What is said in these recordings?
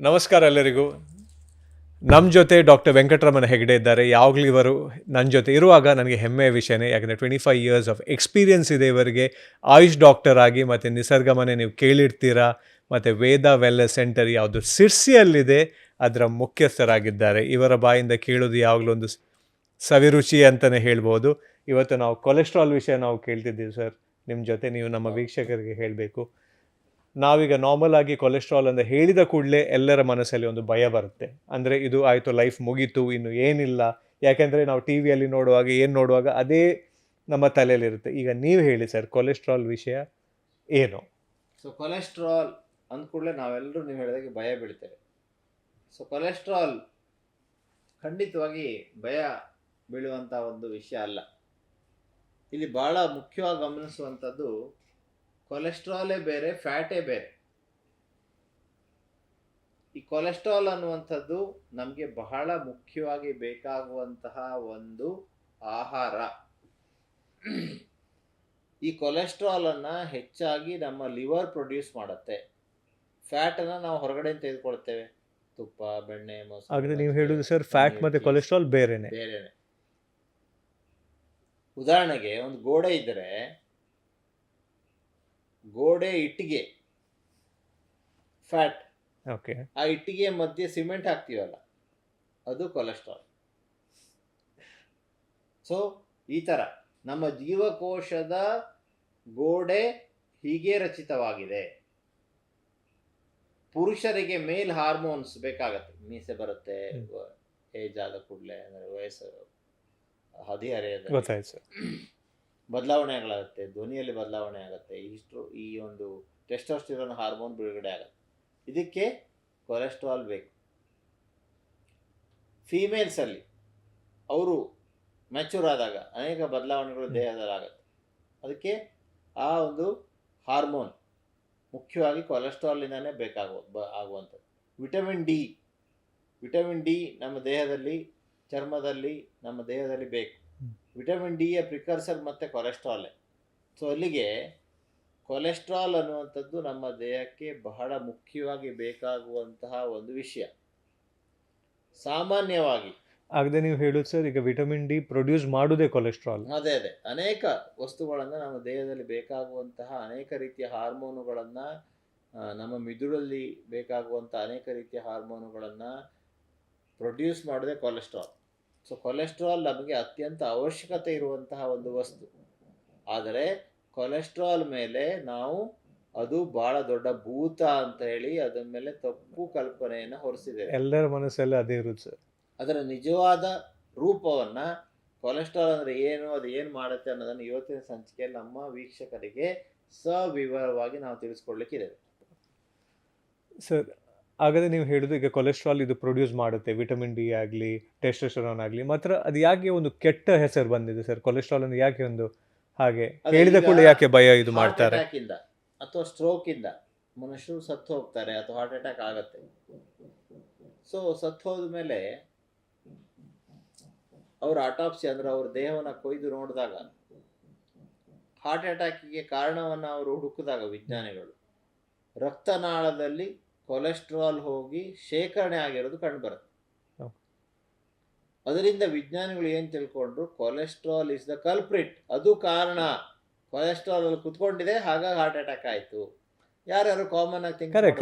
ನಮಸ್ಕಾರ ಎಲ್ಲರಿಗೂ. ನಮ್ಮ ಜೊತೆ ಡಾಕ್ಟರ್ ವೆಂಕಟರಮಣ ಹೆಗಡೆ ಇದ್ದಾರೆ. ಯಾವಾಗಲೂ ಇವರು ನನ್ನ ಜೊತೆ ಇರುವಾಗ ನನಗೆ ಹೆಮ್ಮೆಯ ವಿಷಯನೇ, ಯಾಕಂದರೆ 25 ಇಯರ್ಸ್ ಆಫ್ ಎಕ್ಸ್ಪೀರಿಯನ್ಸ್ ಇದೆ ಇವರಿಗೆ ಆಯುಷ್ ಡಾಕ್ಟರ್ ಆಗಿ. ಮತ್ತು ನಿಸರ್ಗ ಮನೆ ನೀವು ಕೇಳಿರ್ತೀರಾ, ಮತ್ತು ವೇದ ವೆಲ್ನೆಸ್ ಸೆಂಟರ್ ಯಾವುದು ಸಿರ್ಸಿಯಲ್ಲಿದೆ ಅದರ ಮುಖ್ಯಸ್ಥರಾಗಿದ್ದಾರೆ. ಇವರ ಬಾಯಿಂದ ಕೇಳೋದು ಯಾವಾಗಲೂ ಒಂದು ಸವಿರುಚಿ ಅಂತಲೇ ಹೇಳ್ಬೋದು. ಇವತ್ತು ನಾವು ಕೊಲೆಸ್ಟ್ರಾಲ್ ವಿಷಯ ನಾವು ಕೇಳ್ತಿದ್ದೀವಿ ಸರ್ ನಿಮ್ಮ ಜೊತೆ. ನೀವು ನಮ್ಮ ವೀಕ್ಷಕರಿಗೆ ಹೇಳಬೇಕು. ನಾವೀಗ ನಾರ್ಮಲ್ ಆಗಿ ಕೊಲೆಸ್ಟ್ರಾಲ್ ಅಂತ ಹೇಳಿದ ಕೂಡಲೇ ಎಲ್ಲರ ಮನಸ್ಸಲ್ಲಿ ಒಂದು ಭಯ ಬರುತ್ತೆ. ಅಂದರೆ ಇದು ಆಯಿತು, ಲೈಫ್ ಮುಗೀತು, ಇನ್ನು ಏನಿಲ್ಲ. ಯಾಕೆಂದರೆ ನಾವು ಟಿ ವಿಯಲ್ಲಿ ನೋಡುವಾಗ ಅದೇ ನಮ್ಮ ತಲೆಯಲ್ಲಿರುತ್ತೆ. ಈಗ ನೀವು ಹೇಳಿ ಸರ್, ಕೊಲೆಸ್ಟ್ರಾಲ್ ವಿಷಯ ಏನು? ಸೊ ಕೊಲೆಸ್ಟ್ರಾಲ್ ಅಂದ ಕೂಡಲೇ ನಾವೆಲ್ಲರೂ ನೀವು ಹೇಳಿದಾಗೆ ಭಯ ಬೀಳ್ತೇವೆ. ಸೊ ಕೊಲೆಸ್ಟ್ರಾಲ್ ಖಂಡಿತವಾಗಿ ಭಯ ಬೀಳುವಂಥ ಒಂದು ವಿಷಯ ಅಲ್ಲ. ಇಲ್ಲಿ ಭಾಳ ಮುಖ್ಯವಾಗಿ ಗಮನಿಸುವಂಥದ್ದು, ಕೊಲೆಸ್ಟ್ರಾಲೇ ಬೇರೆ, ಫ್ಯಾಟೇ ಬೇರೆ. ಈ ಕೊಲೆಸ್ಟ್ರಾಲ್ ಅನ್ನುವಂಥದ್ದು ನಮಗೆ ಬಹಳ ಮುಖ್ಯವಾಗಿ ಬೇಕಾಗುವಂತಹ ಒಂದು ಆಹಾರ. ಈ ಕೊಲೆಸ್ಟ್ರಾಲ್ ಅನ್ನ ಹೆಚ್ಚಾಗಿ ನಮ್ಮ ಲಿವರ್ ಪ್ರೊಡ್ಯೂಸ್ ಮಾಡುತ್ತೆ. ಫ್ಯಾಟ್ ಅನ್ನ ನಾವು ಹೊರಗಡೆ ತೆಗೆದುಕೊಳ್ತೇವೆ, ತುಪ್ಪ, ಬೆಣ್ಣೆ, ಮೊಸರು. ಹಾಗಾದ್ರೆ ನೀವು ಹೇಳುದು ಸರ್, ಫ್ಯಾಟ್ ಮತ್ತೆ ಕೊಲೆಸ್ಟ್ರಾಲ್ ಬೇರೆನೆ. ಉದಾಹರಣೆಗೆ ಒಂದು ಗೋಡೆ ಇದ್ದರೆ, ಗೋಡೆ ಇಟ್ಟಿಗೆ ಫ್ಯಾಟ್. ಓಕೆ. ಆ ಇಟ್ಟಿಗೆ ಮಧ್ಯೆ ಸಿಮೆಂಟ್ ಹಾಕ್ತೀವಲ್ಲ, ಅದು ಕೊಲೆಸ್ಟ್ರಾಲ್. ಸೊ ಈ ತರ ನಮ್ಮ ಜೀವಕೋಶದ ಗೋಡೆ ಹೀಗೆ ರಚಿತವಾಗಿದೆ. ಪುರುಷರಿಗೆ ಮೇಲ್ ಹಾರ್ಮೋನ್ಸ್ ಬೇಕಾಗತ್ತೆ. ಮೀಸೆ ಬರುತ್ತೆ ಏಜ್ ಆದ ಕೂಡಲೇ, ಅಂದರೆ ವಯಸ್ಸು ಹದಿಹರೆಯದ ಬದಲಾವಣೆಗಳಾಗುತ್ತೆ, ಧ್ವನಿಯಲ್ಲಿ ಬದಲಾವಣೆ ಆಗುತ್ತೆ, ಈ ಒಂದು ಟೆಸ್ಟೋಸ್ಟೆರಾನ್ ಹಾರ್ಮೋನ್ ಬಿಡುಗಡೆ ಆಗುತ್ತೆ. ಇದಕ್ಕೆ ಕೊಲೆಸ್ಟ್ರಾಲ್ ಬೇಕು. ಫೀಮೇಲ್ಸಲ್ಲಿ ಅವರು ಮ್ಯಾಚೂರ್ ಆದಾಗ ಅನೇಕ ಬದಲಾವಣೆಗಳು ದೇಹದಲ್ಲಿ ಆಗುತ್ತೆ. ಅದಕ್ಕೆ ಆ ಒಂದು ಹಾರ್ಮೋನ್ ಮುಖ್ಯವಾಗಿ ಕೊಲೆಸ್ಟ್ರಾಲಿಂದಾನೇ ಆಗುವಂಥದ್ದು. ವಿಟಮಿನ್ ಡಿ ನಮ್ಮ ದೇಹದಲ್ಲಿ, ಚರ್ಮದಲ್ಲಿ, ನಮ್ಮ ದೇಹದಲ್ಲಿ ಬೇಕು. ವಿಟಮಿನ್ ಡಿ ಯ ಪ್ರಿಕರ್ಸರ್ ಮತ್ತು ಕೊಲೆಸ್ಟ್ರಾಲ್. ಸೊ ಅಲ್ಲಿಗೆ ಕೊಲೆಸ್ಟ್ರಾಲ್ ಅನ್ನುವಂಥದ್ದು ನಮ್ಮ ದೇಹಕ್ಕೆ ಬಹಳ ಮುಖ್ಯವಾಗಿ ಬೇಕಾಗುವಂತಹ ಒಂದು ವಿಷಯ. ಸಾಮಾನ್ಯವಾಗಿ ಆಗದೆ ನೀವು ಹೇಳೋದು ಸರ್, ಈಗ ವಿಟಮಿನ್ ಡಿ ಪ್ರೊಡ್ಯೂಸ್ ಮಾಡೋದೇ ಕೊಲೆಸ್ಟ್ರಾಲ್. ಅದೇ ಅನೇಕ ವಸ್ತುಗಳನ್ನು ನಮ್ಮ ದೇಹದಲ್ಲಿ ಬೇಕಾಗುವಂತಹ ಅನೇಕ ರೀತಿಯ ಹಾರ್ಮೋನುಗಳನ್ನು, ನಮ್ಮ ಮಿದುಳಲ್ಲಿ ಬೇಕಾಗುವಂಥ ಅನೇಕ ರೀತಿಯ ಹಾರ್ಮೋನುಗಳನ್ನು ಪ್ರೊಡ್ಯೂಸ್ ಮಾಡೋದೇ ಕೊಲೆಸ್ಟ್ರಾಲ್. ಸೊ ಕೊಲೆಸ್ಟ್ರಾಲ್ ನಮಗೆ ಅತ್ಯಂತ ಅವಶ್ಯಕತೆ ಇರುವಂತಹ ಒಂದು ವಸ್ತು. ಆದರೆ ಕೊಲೆಸ್ಟ್ರಾಲ್ ಮೇಲೆ ನಾವು ಅದು ಬಹಳ ದೊಡ್ಡ ಭೂತ ಅಂತ ಹೇಳಿ ಅದರ ಮೇಲೆ ತಪ್ಪು ಕಲ್ಪನೆಯನ್ನು ಹೊರಿಸಿದ್ದೇವೆ. ಎಲ್ಲರ ಮನಸ್ಸಲ್ಲಿ ಅದೇ ಇರುತ್ತೆ ಸರ್. ಅದರ ನಿಜವಾದ ರೂಪವನ್ನ, ಕೊಲೆಸ್ಟ್ರಾಲ್ ಅಂದ್ರೆ ಏನು, ಅದು ಏನು ಮಾಡುತ್ತೆ ಅನ್ನೋದನ್ನು ಇವತ್ತಿನ ಸಂಚಿಕೆಯಲ್ಲಿ ನಮ್ಮ ವೀಕ್ಷಕರಿಗೆ ಸವಿವರವಾಗಿ ನಾವು ತಿಳಿಸ್ಕೊಡ್ಲಿಕ್ಕಿದೆ ಸರ್. ಹಾಗಾದ್ರೆ ನೀವು ಹೇಳುದು, ಈಗ ಕೊಲೆಸ್ಟ್ರಾಲ್ ಇದು ಪ್ರೊಡ್ಯೂಸ್ ಮಾಡುತ್ತೆ, ವಿಟಮಿನ್ ಡಿ ಆಗಲಿ, ಟೆಸ್ಟೋಸ್ಟೆರಾನ್ ಆಗಲಿ. ಮಾತ್ರ ಅದು ಯಾಕೆ ಒಂದು ಕೆಟ್ಟ ಹೆಸರು ಬಂದಿದೆ ಸರ್? ಕೊಲೆಸ್ಟ್ರಾಲ್ ಅಂದ್ರೆ ಯಾಕೆ ಒಂದು ಹಾಗೆ ಹೇಳಿದ ಕೂಡ ಯಾಕೆ ಭಯ ಇದು ಮಾಡ್ತಾರೆ? ಹಾರ್ಟ್ ಅಟ್ಯಾಕ್ ಇಂದ ಅಥವಾ ಸ್ಟ್ರೋಕ್ ಇಂದ ಮನುಷ್ಯರು ಸತ್ತು ಹೋಗ್ತಾರೆ, ಅಥವಾ ಹಾರ್ಟ್ ಅಟ್ಯಾಕ್ ಆಗತ್ತೆ. ಸೊ ಸತ್ತು ಹೋದ ಮೇಲೆ ಅವ್ರ ಆಟಾಪ್ಸಿ ಅಂದ್ರೆ ಅವ್ರ ದೇಹವನ್ನ ಕೊಯ್ದು ನೋಡಿದಾಗ, ಹಾರ್ಟ್ ಅಟ್ಯಾಕಿಗೆ ಕಾರಣವನ್ನ ಅವರು ಹುಡುಕಿದಾಗ ವಿಜ್ಞಾನಿಗಳು, ರಕ್ತನಾಳದಲ್ಲಿ ಕೊಲೆಸ್ಟ್ರಾಲ್ ಹೋಗಿ ಶೇಖರಣೆ ಆಗಿರೋದು ಕಂಡುಬರುತ್ತೆ. ಅದರಿಂದ ವಿಜ್ಞಾನಿಗಳು ಏನ್ ತಿಳ್ಕೊಂಡ್ರು, ಕೊಲೆಸ್ಟ್ರಾಲ್ ಇಸ್ ದ ಕಲ್ಪ್ರಿಟ್, ಅದು ಕಾರಣ. ಕೊಲೆಸ್ಟ್ರಾಲ್ ಅಲ್ಲಿ ಕುತ್ಕೊಂಡಿದೆ, ಹಾಗಾಗಿ ಹಾರ್ಟ್ ಅಟ್ಯಾಕ್ ಆಯ್ತು. ಯಾರ್ಯಾರು ಕಾಮನ್ ಆಗಿ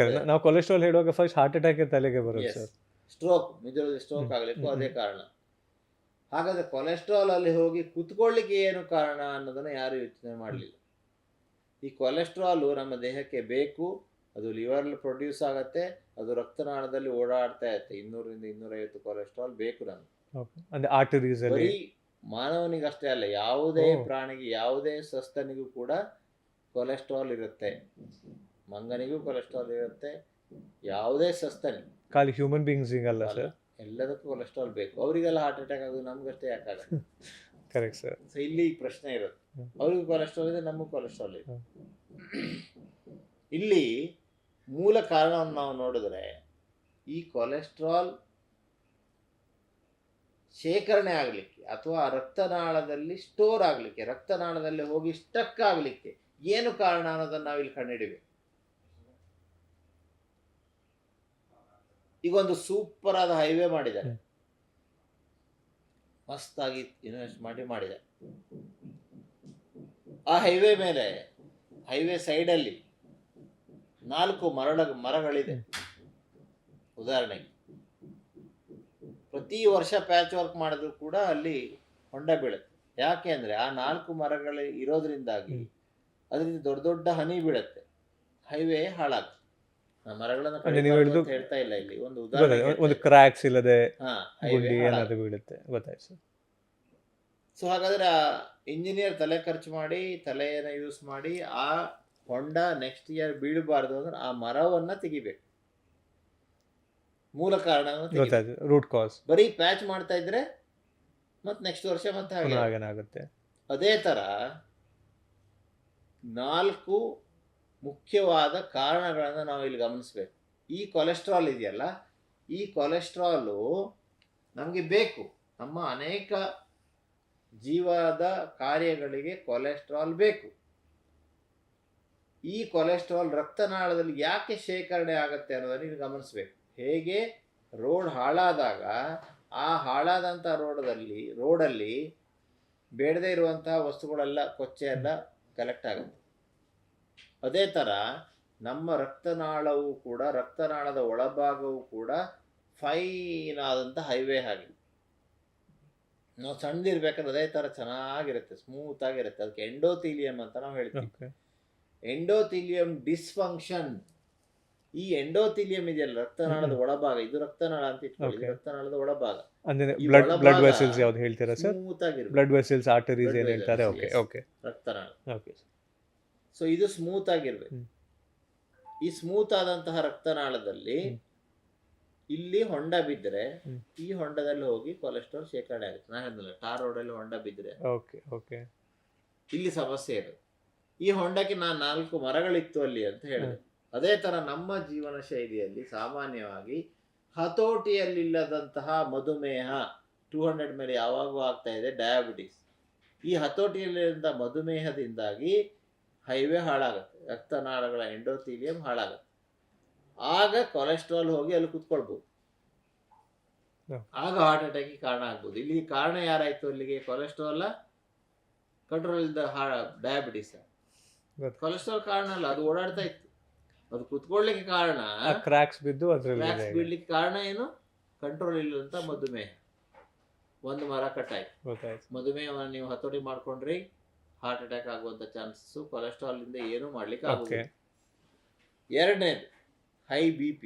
ನಾವು ಕೊಲೆಸ್ಟ್ರಾಲ್ ಹೇಳುವಾಗ ಫಸ್ಟ್ ಹಾರ್ಟ್ ಅಟ್ಯಾಕ್ ತಲೆಗೆ ಬರುತ್ತೆ. ಸ್ಟ್ರೋಕ್, ಮಿದುಳಲ್ಲಿ ಸ್ಟ್ರೋಕ್ ಆಗ್ಲಿಕ್ಕೂ ಅದೇ ಕಾರಣ. ಹಾಗಾದ್ರೆ ಕೊಲೆಸ್ಟ್ರಾಲ್ ಅಲ್ಲಿ ಹೋಗಿ ಕುತ್ಕೊಳ್ಳಿಕ್ಕೆ ಏನು ಕಾರಣ ಅನ್ನೋದನ್ನ ಯಾರು ಯೋಚನೆ ಮಾಡಲಿಲ್ಲ. ಈ ಕೊಲೆಸ್ಟ್ರಾಲ್ ನಮ್ಮ ದೇಹಕ್ಕೆ ಬೇಕು, ಅದು ಲಿವರ್ಲಿ ಪ್ರೊಡ್ಯೂಸ್ ಆಗತ್ತೆ, ಅದು ರಕ್ತನಾಳದಲ್ಲಿ ಓಡಾಡ್ತಾ ಇರುತ್ತೆ. 200ರಿಂದ 250 ಕೊಲೆಸ್ಟ್ರಾಲ್ ಬೇಕು ನಮ್ಗೆ. ಬರೀ ಮಾನವನಿಗಷ್ಟೇ ಅಲ್ಲ, ಯಾವುದೇ ಪ್ರಾಣಿಗೆ, ಯಾವುದೇ ಸಸ್ತನಿಗೂ ಕೂಡ ಕೊಲೆಸ್ಟ್ರಾಲ್ ಇರುತ್ತೆ. ಮಂಗನಿಗೂ ಕೊಲೆಸ್ಟ್ರಾಲ್ ಇರುತ್ತೆ, ಯಾವುದೇ ಸಸ್ತನಿ, ಖಾಲಿ ಹ್ಯೂಮನ್ ಬೀಯಿಂಗ್ಸ್ ಅಲ್ಲ ಸರ್, ಎಲ್ಲದಕ್ಕೂ ಕೊಲೆಸ್ಟ್ರಾಲ್ ಬೇಕು. ಅವರಿಗೆಲ್ಲ ಹಾರ್ಟ್ ಅಟ್ಯಾಕ್ ಆಗೋದು, ನಮ್ಗಷ್ಟೇ ಯಾಕಾಗತ್ತೆ? Correct sir. ಸೊ ಇಲ್ಲಿ ಪ್ರಶ್ನೆ ಇರುತ್ತೆ, ಅವ್ರಿಗೂ ಕೊಲೆಸ್ಟ್ರಾಲ್ ಇದೆ, ನಮಗೂ ಕೊಲೆಸ್ಟ್ರಾಲ್ ಇದೆ. ಇಲ್ಲಿ ಮೂಲ ಕಾರಣವನ್ನು ನಾವು ನೋಡಿದ್ರೆ, ಈ ಕೊಲೆಸ್ಟ್ರಾಲ್ ಶೇಖರಣೆ ಆಗಲಿಕ್ಕೆ ಅಥವಾ ರಕ್ತನಾಳದಲ್ಲಿ ಸ್ಟೋರ್ ಆಗಲಿಕ್ಕೆ, ರಕ್ತನಾಳದಲ್ಲಿ ಹೋಗಿ ಸ್ಟಕ್ ಆಗಲಿಕ್ಕೆ ಏನು ಕಾರಣ ಅನ್ನೋದನ್ನು ನಾವಿಲ್ಲಿ ಕಂಡುಹಿಡಿಬೇಕು. ಈಗ ಒಂದು ಸೂಪರ್ ಆದ ಹೈವೇ ಮಾಡಿದ್ದಾರೆ, ಮಸ್ತಾಗಿ ಇನ್ವೆಸ್ಟ್ ಮಾಡಿದ್ದಾರೆ. ಆ ಹೈವೇ ಮೇಲೆ, ಹೈವೇ ಸೈಡಲ್ಲಿ 4 ಮರಗಳಿದೆ ಉದಾಹರಣೆಗೆ. ಪ್ರತಿ ವರ್ಷ ಪ್ಯಾಚ್ ವರ್ಕ್ ಮಾಡಿದ್ರು ಕೂಡ ಅಲ್ಲಿ ಹೊಂಡ ಬೀಳುತ್ತೆ. ಯಾಕೆ ಅಂದರೆ ಆ 4 ಮರಗಳು ಇರೋದ್ರಿಂದಾಗಿ ಅದರಿಂದ ದೊಡ್ಡ ದೊಡ್ಡ ಹನಿ ಬೀಳುತ್ತೆ, ಹೈವೇ ಹಾಳಾಗುತ್ತೆ. ಮರಗಳನ್ನು ನೀವು ಹೇಳ್ತಾ ಇಲ್ಲ, ಇಲ್ಲಿ ಒಂದು ಉದಾಹರಣೆ, ಒಂದು ಕ್ರ್ಯಾಕ್ಸ್ ಇಲ್ಲದೆ ಹೈವೇ ಗುಂಡಿ ಏನಾದ್ರು ಬೀಳುತ್ತೆ, ಗೊತ್ತಾಯ್ತು ಸರ್. ಸೊ ಹಾಗಾದ್ರೆ ಆ ಇಂಜಿನಿಯರ್ ತಲೆ ಖರ್ಚು ಮಾಡಿ, ತಲೆಯನ್ನು ಯೂಸ್ ಮಾಡಿ ಆ ಹೊಂಡ ನೆಕ್ಸ್ಟ್ ಇಯರ್ ಬೀಳಬಾರ್ದು ಅಂದ್ರೆ ಆ ಮರವನ್ನ ತೆಗಿಬೇಕು, ಮೂಲ ಕಾರಣ ರೂಟ್ ಕಾಸ್. ಬರೀ ಪ್ಯಾಚ್ ಮಾಡ್ತಾ ಇದ್ರೆ ಮತ್ತೆ ನೆಕ್ಸ್ಟ್ ವರ್ಷ ಮತ್ತೆ ಹಾಗೇನಾಗುತ್ತೆ. ಅದೇ ತರ 4 ಮುಖ್ಯವಾದ ಕಾರಣಗಳನ್ನು ನಾವು ಇಲ್ಲಿ ಗಮನಿಸ್ಬೇಕು. ಈ ಕೊಲೆಸ್ಟ್ರಾಲ್ ಇದೆಯಲ್ಲ, ಈ ಕೊಲೆಸ್ಟ್ರಾಲು ನಮಗೆ ಬೇಕು, ನಮ್ಮ ಅನೇಕ ಜೀವದ ಕಾರ್ಯಗಳಿಗೆ ಕೊಲೆಸ್ಟ್ರಾಲ್ ಬೇಕು. ಈ ಕೊಲೆಸ್ಟ್ರಾಲ್ ರಕ್ತನಾಳದಲ್ಲಿ ಯಾಕೆ ಶೇಖರಣೆ ಆಗುತ್ತೆ ಅನ್ನೋದನ್ನು ಇಲ್ಲಿ ಗಮನಿಸ್ಬೇಕು. ಹೇಗೆ ರೋಡ್ ಹಾಳಾದಾಗ ಆ ಹಾಳಾದಂಥ ರೋಡಲ್ಲಿ ಬೇಡದೇ ಇರುವಂತಹ ವಸ್ತುಗಳೆಲ್ಲ, ಕೊಚ್ಚೆ ಎಲ್ಲ ಕಲೆಕ್ಟ್ ಆಗುತ್ತೆ. ಅದೇ ಥರ ನಮ್ಮ ರಕ್ತನಾಳವು ಕೂಡ, ರಕ್ತನಾಳದ ಒಳಭಾಗವು ಕೂಡ ಫೈನ್ ಆದಂಥ ಹೈವೇ ಆಗಿದೆ. ನಾವು ಸಣ್ಣದಿರ್ಬೇಕಾದ್ರೆ ಅದೇ ಥರ ಚೆನ್ನಾಗಿರುತ್ತೆ, ಸ್ಮೂತ್ ಆಗಿರುತ್ತೆ. ಅದಕ್ಕೆ ಎಂಡೋಥೀಲಿಯಂ ಅಂತ ನಾವು ಹೇಳ್ತೀವಿ. ಎಂಡೋಥೀಲಿಯಂ ಡಿಸ್ಫಂಕ್ಷನ್, ಈ ಎಂಡೋಥೀಲಿಯಂ ಇದೆಯಲ್ಲ ರಕ್ತನಾಳದ ಒಳಭಾಗ, ಇದು ರಕ್ತನಾಳ ಅಂತ ಇಟ್ಕೊಳ್ಳಿ, ರಕ್ತನಾಳದ ಒಳಭಾಗ, ಬ್ಲಡ್ ವೆಸಲ್ಸ್ ಯಾವ್ದು ಹೇಳ್ತೀರಾ ಸರ್? ಸ್ಮೂತ್ ಆಗಿರುತ್ತೆ. ಬ್ಲಡ್ ವೆಸಲ್ಸ್, ಆರ್ಟರೀಸ್ ಏನು ಹೇಳ್ತಾರೆ. ಓಕೆ ಓಕೆ, ರಕ್ತನಾಳ. ಓಕೆ. ಸೊ ಇದು ಸ್ಮೂತ್ ಆಗಿರ್ಬೇಕು. ಈ ಸ್ಮೂತ್ ಆದಂತಹ ರಕ್ತನಾಳದಲ್ಲಿ ಇಲ್ಲಿ ಹೊಂಡ ಬಿದ್ದರೆ ಈ ಹೊಂಡದಲ್ಲಿ ಹೋಗಿ ಕೊಲೆಸ್ಟ್ರಾಲ್ ಶೇಖರಣೆ ಆಗುತ್ತೆ. ನಾ ಹೇಳಿದ್ನಲ್ಲ, ಟಾರ್ ರೋಡಲ್ಲಿ ಹೊಂಡ ಬಿದ್ದರೆ ಇಲ್ಲಿ ಸಮಸ್ಯೆ ಇದೆ. ಈ ಹೊಂಡಕ್ಕೆ ನಾನು 4 ಮರಗಳಿತ್ತು ಅಲ್ಲಿ ಅಂತ ಹೇಳಿದೆ. ಅದೇ ತರ ನಮ್ಮ ಜೀವನ ಶೈಲಿಯಲ್ಲಿ ಸಾಮಾನ್ಯವಾಗಿ ಹತೋಟಿಯಲ್ಲಿಲ್ಲದಂತಹ ಮಧುಮೇಹ, 200 ಮೇಲೆ ಯಾವಾಗೂ ಆಗ್ತಾ ಇದೆ, ಡಯಾಬಿಟಿಸ್. ಈ ಹತೋಟಿಯಲ್ಲಿದ್ದ ಮಧುಮೇಹದಿಂದಾಗಿ ಹೈವೇ ಹಾಳಾಗುತ್ತೆ, ರಕ್ತನಾಳಗಳ ಎಂಡೋಥೀಲಿಯಂ ಹಾಳಾಗುತ್ತೆ. ಆಗ ಕೊಲೆಸ್ಟ್ರಾಲ್ ಹೋಗಿ ಅಲ್ಲಿ ಕುತ್ಕೊಳ್ಬೋದು, ಆಗ ಹಾರ್ಟ್ ಅಟ್ಯಾಕ್ಗೆ ಕಾರಣ ಆಗ್ಬೋದು. ಇಲ್ಲಿ ಕಾರಣ ಯಾರಾಯ್ತು ಅಲ್ಲಿಗೆ? ಕೊಲೆಸ್ಟ್ರಾಲ್ ಕಂಟ್ರೋಲ್ ಇಲ್ದ ಡಯಾಬಿಟಿಸ್. ಕೊಲೆಸ್ಟ್ರಾಲ್ ಕಾರಣ ಅಲ್ಲ, ಅದು ಓಡಾಡ್ತಾ ಇತ್ತು, ಅದು ಕುತ್ಕೊಳ್ಳಿಕ್ಕೆ ಕಾರಣ, ಕ್ರ್ಯಾಕ್ಸ್ ಬೀಳ್ಲಿಕ್ಕೆ ಕಾರಣ ಏನು? ಕಂಟ್ರೋಲ್ ಇಲ್ಲದಂತ ಮಧುಮೇಹ. ಒಂದು ಮರ ಕಟ್ಟಾಯ್ತು, ಮಧುಮೇಹವನ್ನು ನೀವು ಹತೋಟಿ ಮಾಡ್ಕೊಂಡ್ರಿ, ಹಾರ್ಟ್ ಅಟ್ಯಾಕ್ ಆಗುವಂತ ಚಾನ್ಸಸ್ ಕೊಲೆಸ್ಟ್ರಾಲ್ ಇಂದ ಏನು ಮಾಡ್ಲಿಕ್ಕೆ ಆಗುದಿಲ್ಲ. ಎರಡನೇದು ಹೈ BP.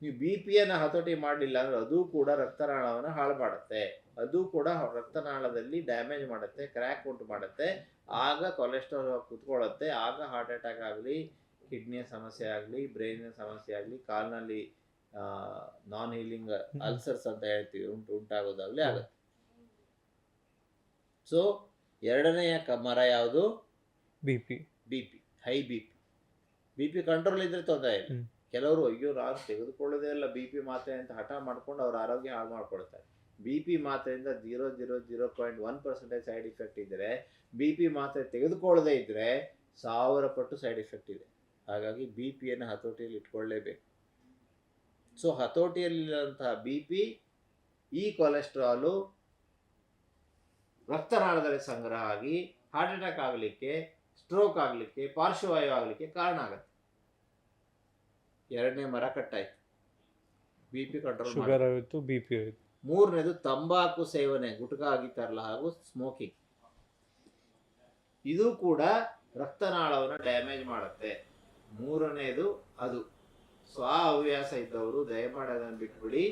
ನೀವು BP-ಯನ್ನು ಹತೋಟಿ ಮಾಡಲಿಲ್ಲ ಅಂದ್ರೆ ಅದು ಕೂಡ ರಕ್ತನಾಳವನ್ನು ಹಾಳು ಮಾಡುತ್ತೆ, ಅದು ಕೂಡ ರಕ್ತನಾಳದಲ್ಲಿ ಡ್ಯಾಮೇಜ್ ಮಾಡುತ್ತೆ, ಕ್ರ್ಯಾಕ್ ಉಂಟು ಮಾಡುತ್ತೆ. ಆಗ ಕೊಲೆಸ್ಟ್ರಾಲ್ ಕುತ್ಕೊಳ್ಳುತ್ತೆ, ಆಗ ಹಾರ್ಟ್ ಅಟ್ಯಾಕ್ ಆಗಲಿ, ಕಿಡ್ನಿಯ ಸಮಸ್ಯೆ ಆಗಲಿ, ಬ್ರೈನಿನ ಸಮಸ್ಯೆ ಆಗಲಿ, ಕಾಲಿನಲ್ಲಿ ನಾನ್ ಹೀಲಿಂಗ್ ಅಲ್ಸರ್ಸ್ ಅಂತ ಹೇಳ್ತೀವಿ ಉಂಟಾಗೋದಾಗಲಿ ಆಗುತ್ತೆ. ಸೊ ಎರಡನೆಯ ಮರ ಯಾವುದು? BP, ಹೈ BP ಕಂಟ್ರೋಲ್ ಇದ್ರೆ ತೊಂದರೆ ಇಲ್ಲ. ಕೆಲವರು ಅಯ್ಯೋ ನಾನು ತೆಗೆದುಕೊಳ್ಳೋದೇ ಇಲ್ಲ BP ಮಾತ್ರೆ ಅಂತ ಹಠ ಮಾಡ್ಕೊಂಡು ಅವ್ರ ಆರೋಗ್ಯ ಹಾಳು ಮಾಡ್ಕೊಳ್ತಾರೆ. BP ಮಾತ್ರೆಯಿಂದ 0.1% ಸೈಡ್ ಇಫೆಕ್ಟ್ ಇದ್ರೆ, BP ಮಾತ್ರೆ ತೆಗೆದುಕೊಳ್ಳದೇ ಇದ್ರೆ 1000 ಪಟ್ಟು ಸೈಡ್ ಇಫೆಕ್ಟ್ ಇದೆ. ಹಾಗಾಗಿ BP-ಯನ್ನು ಹತೋಟಿಯಲ್ಲಿ ಇಟ್ಕೊಳ್ಳೇಬೇಕು. ಸೊ ಹತೋಟಿಯಲ್ಲಿರುವಂತಹ BP, ಈ ಕೊಲೆಸ್ಟ್ರಾಲು ರಕ್ತನಾಳದಲ್ಲಿ ಸಂಗ್ರಹ ಆಗಿ ಹಾರ್ಟ್ ಅಟ್ಯಾಕ್ ಆಗಲಿಕ್ಕೆ, ಸ್ಟ್ರೋಕ್ ಆಗಲಿಕ್ಕೆ, ಪಾರ್ಶ್ವವಾಯು ಆಗಲಿಕ್ಕೆ ಕಾರಣ ಆಗುತ್ತೆ. ಎರಡನೇ ಮರ ಕಟ್ಟಾಯ್ತು, BP ಕಂಟ್ರೋಲ್, ಶುಗರ್ ಆಯಿತು, BP ಆಯಿತು. ಮೂರನೇದು ತಂಬಾಕು ಸೇವನೆ, ಗುಟ್ಕಾ ಆಗಿತ್ತಾರಲ್ಲ, ಹಾಗೂ ಸ್ಮೋಕಿಂಗ್. ಇದು ಕೂಡ ರಕ್ತನಾಳವನ್ನು ಡ್ಯಾಮೇಜ್ ಮಾಡುತ್ತೆ. ಮೂರನೇದು ಅದು. ಸ್ವ ಹವ್ಯಾಸ ಇದ್ದವರು ದಯಮಾಡಿ ಅದನ್ನು ಬಿಟ್ಬಿಡಿ.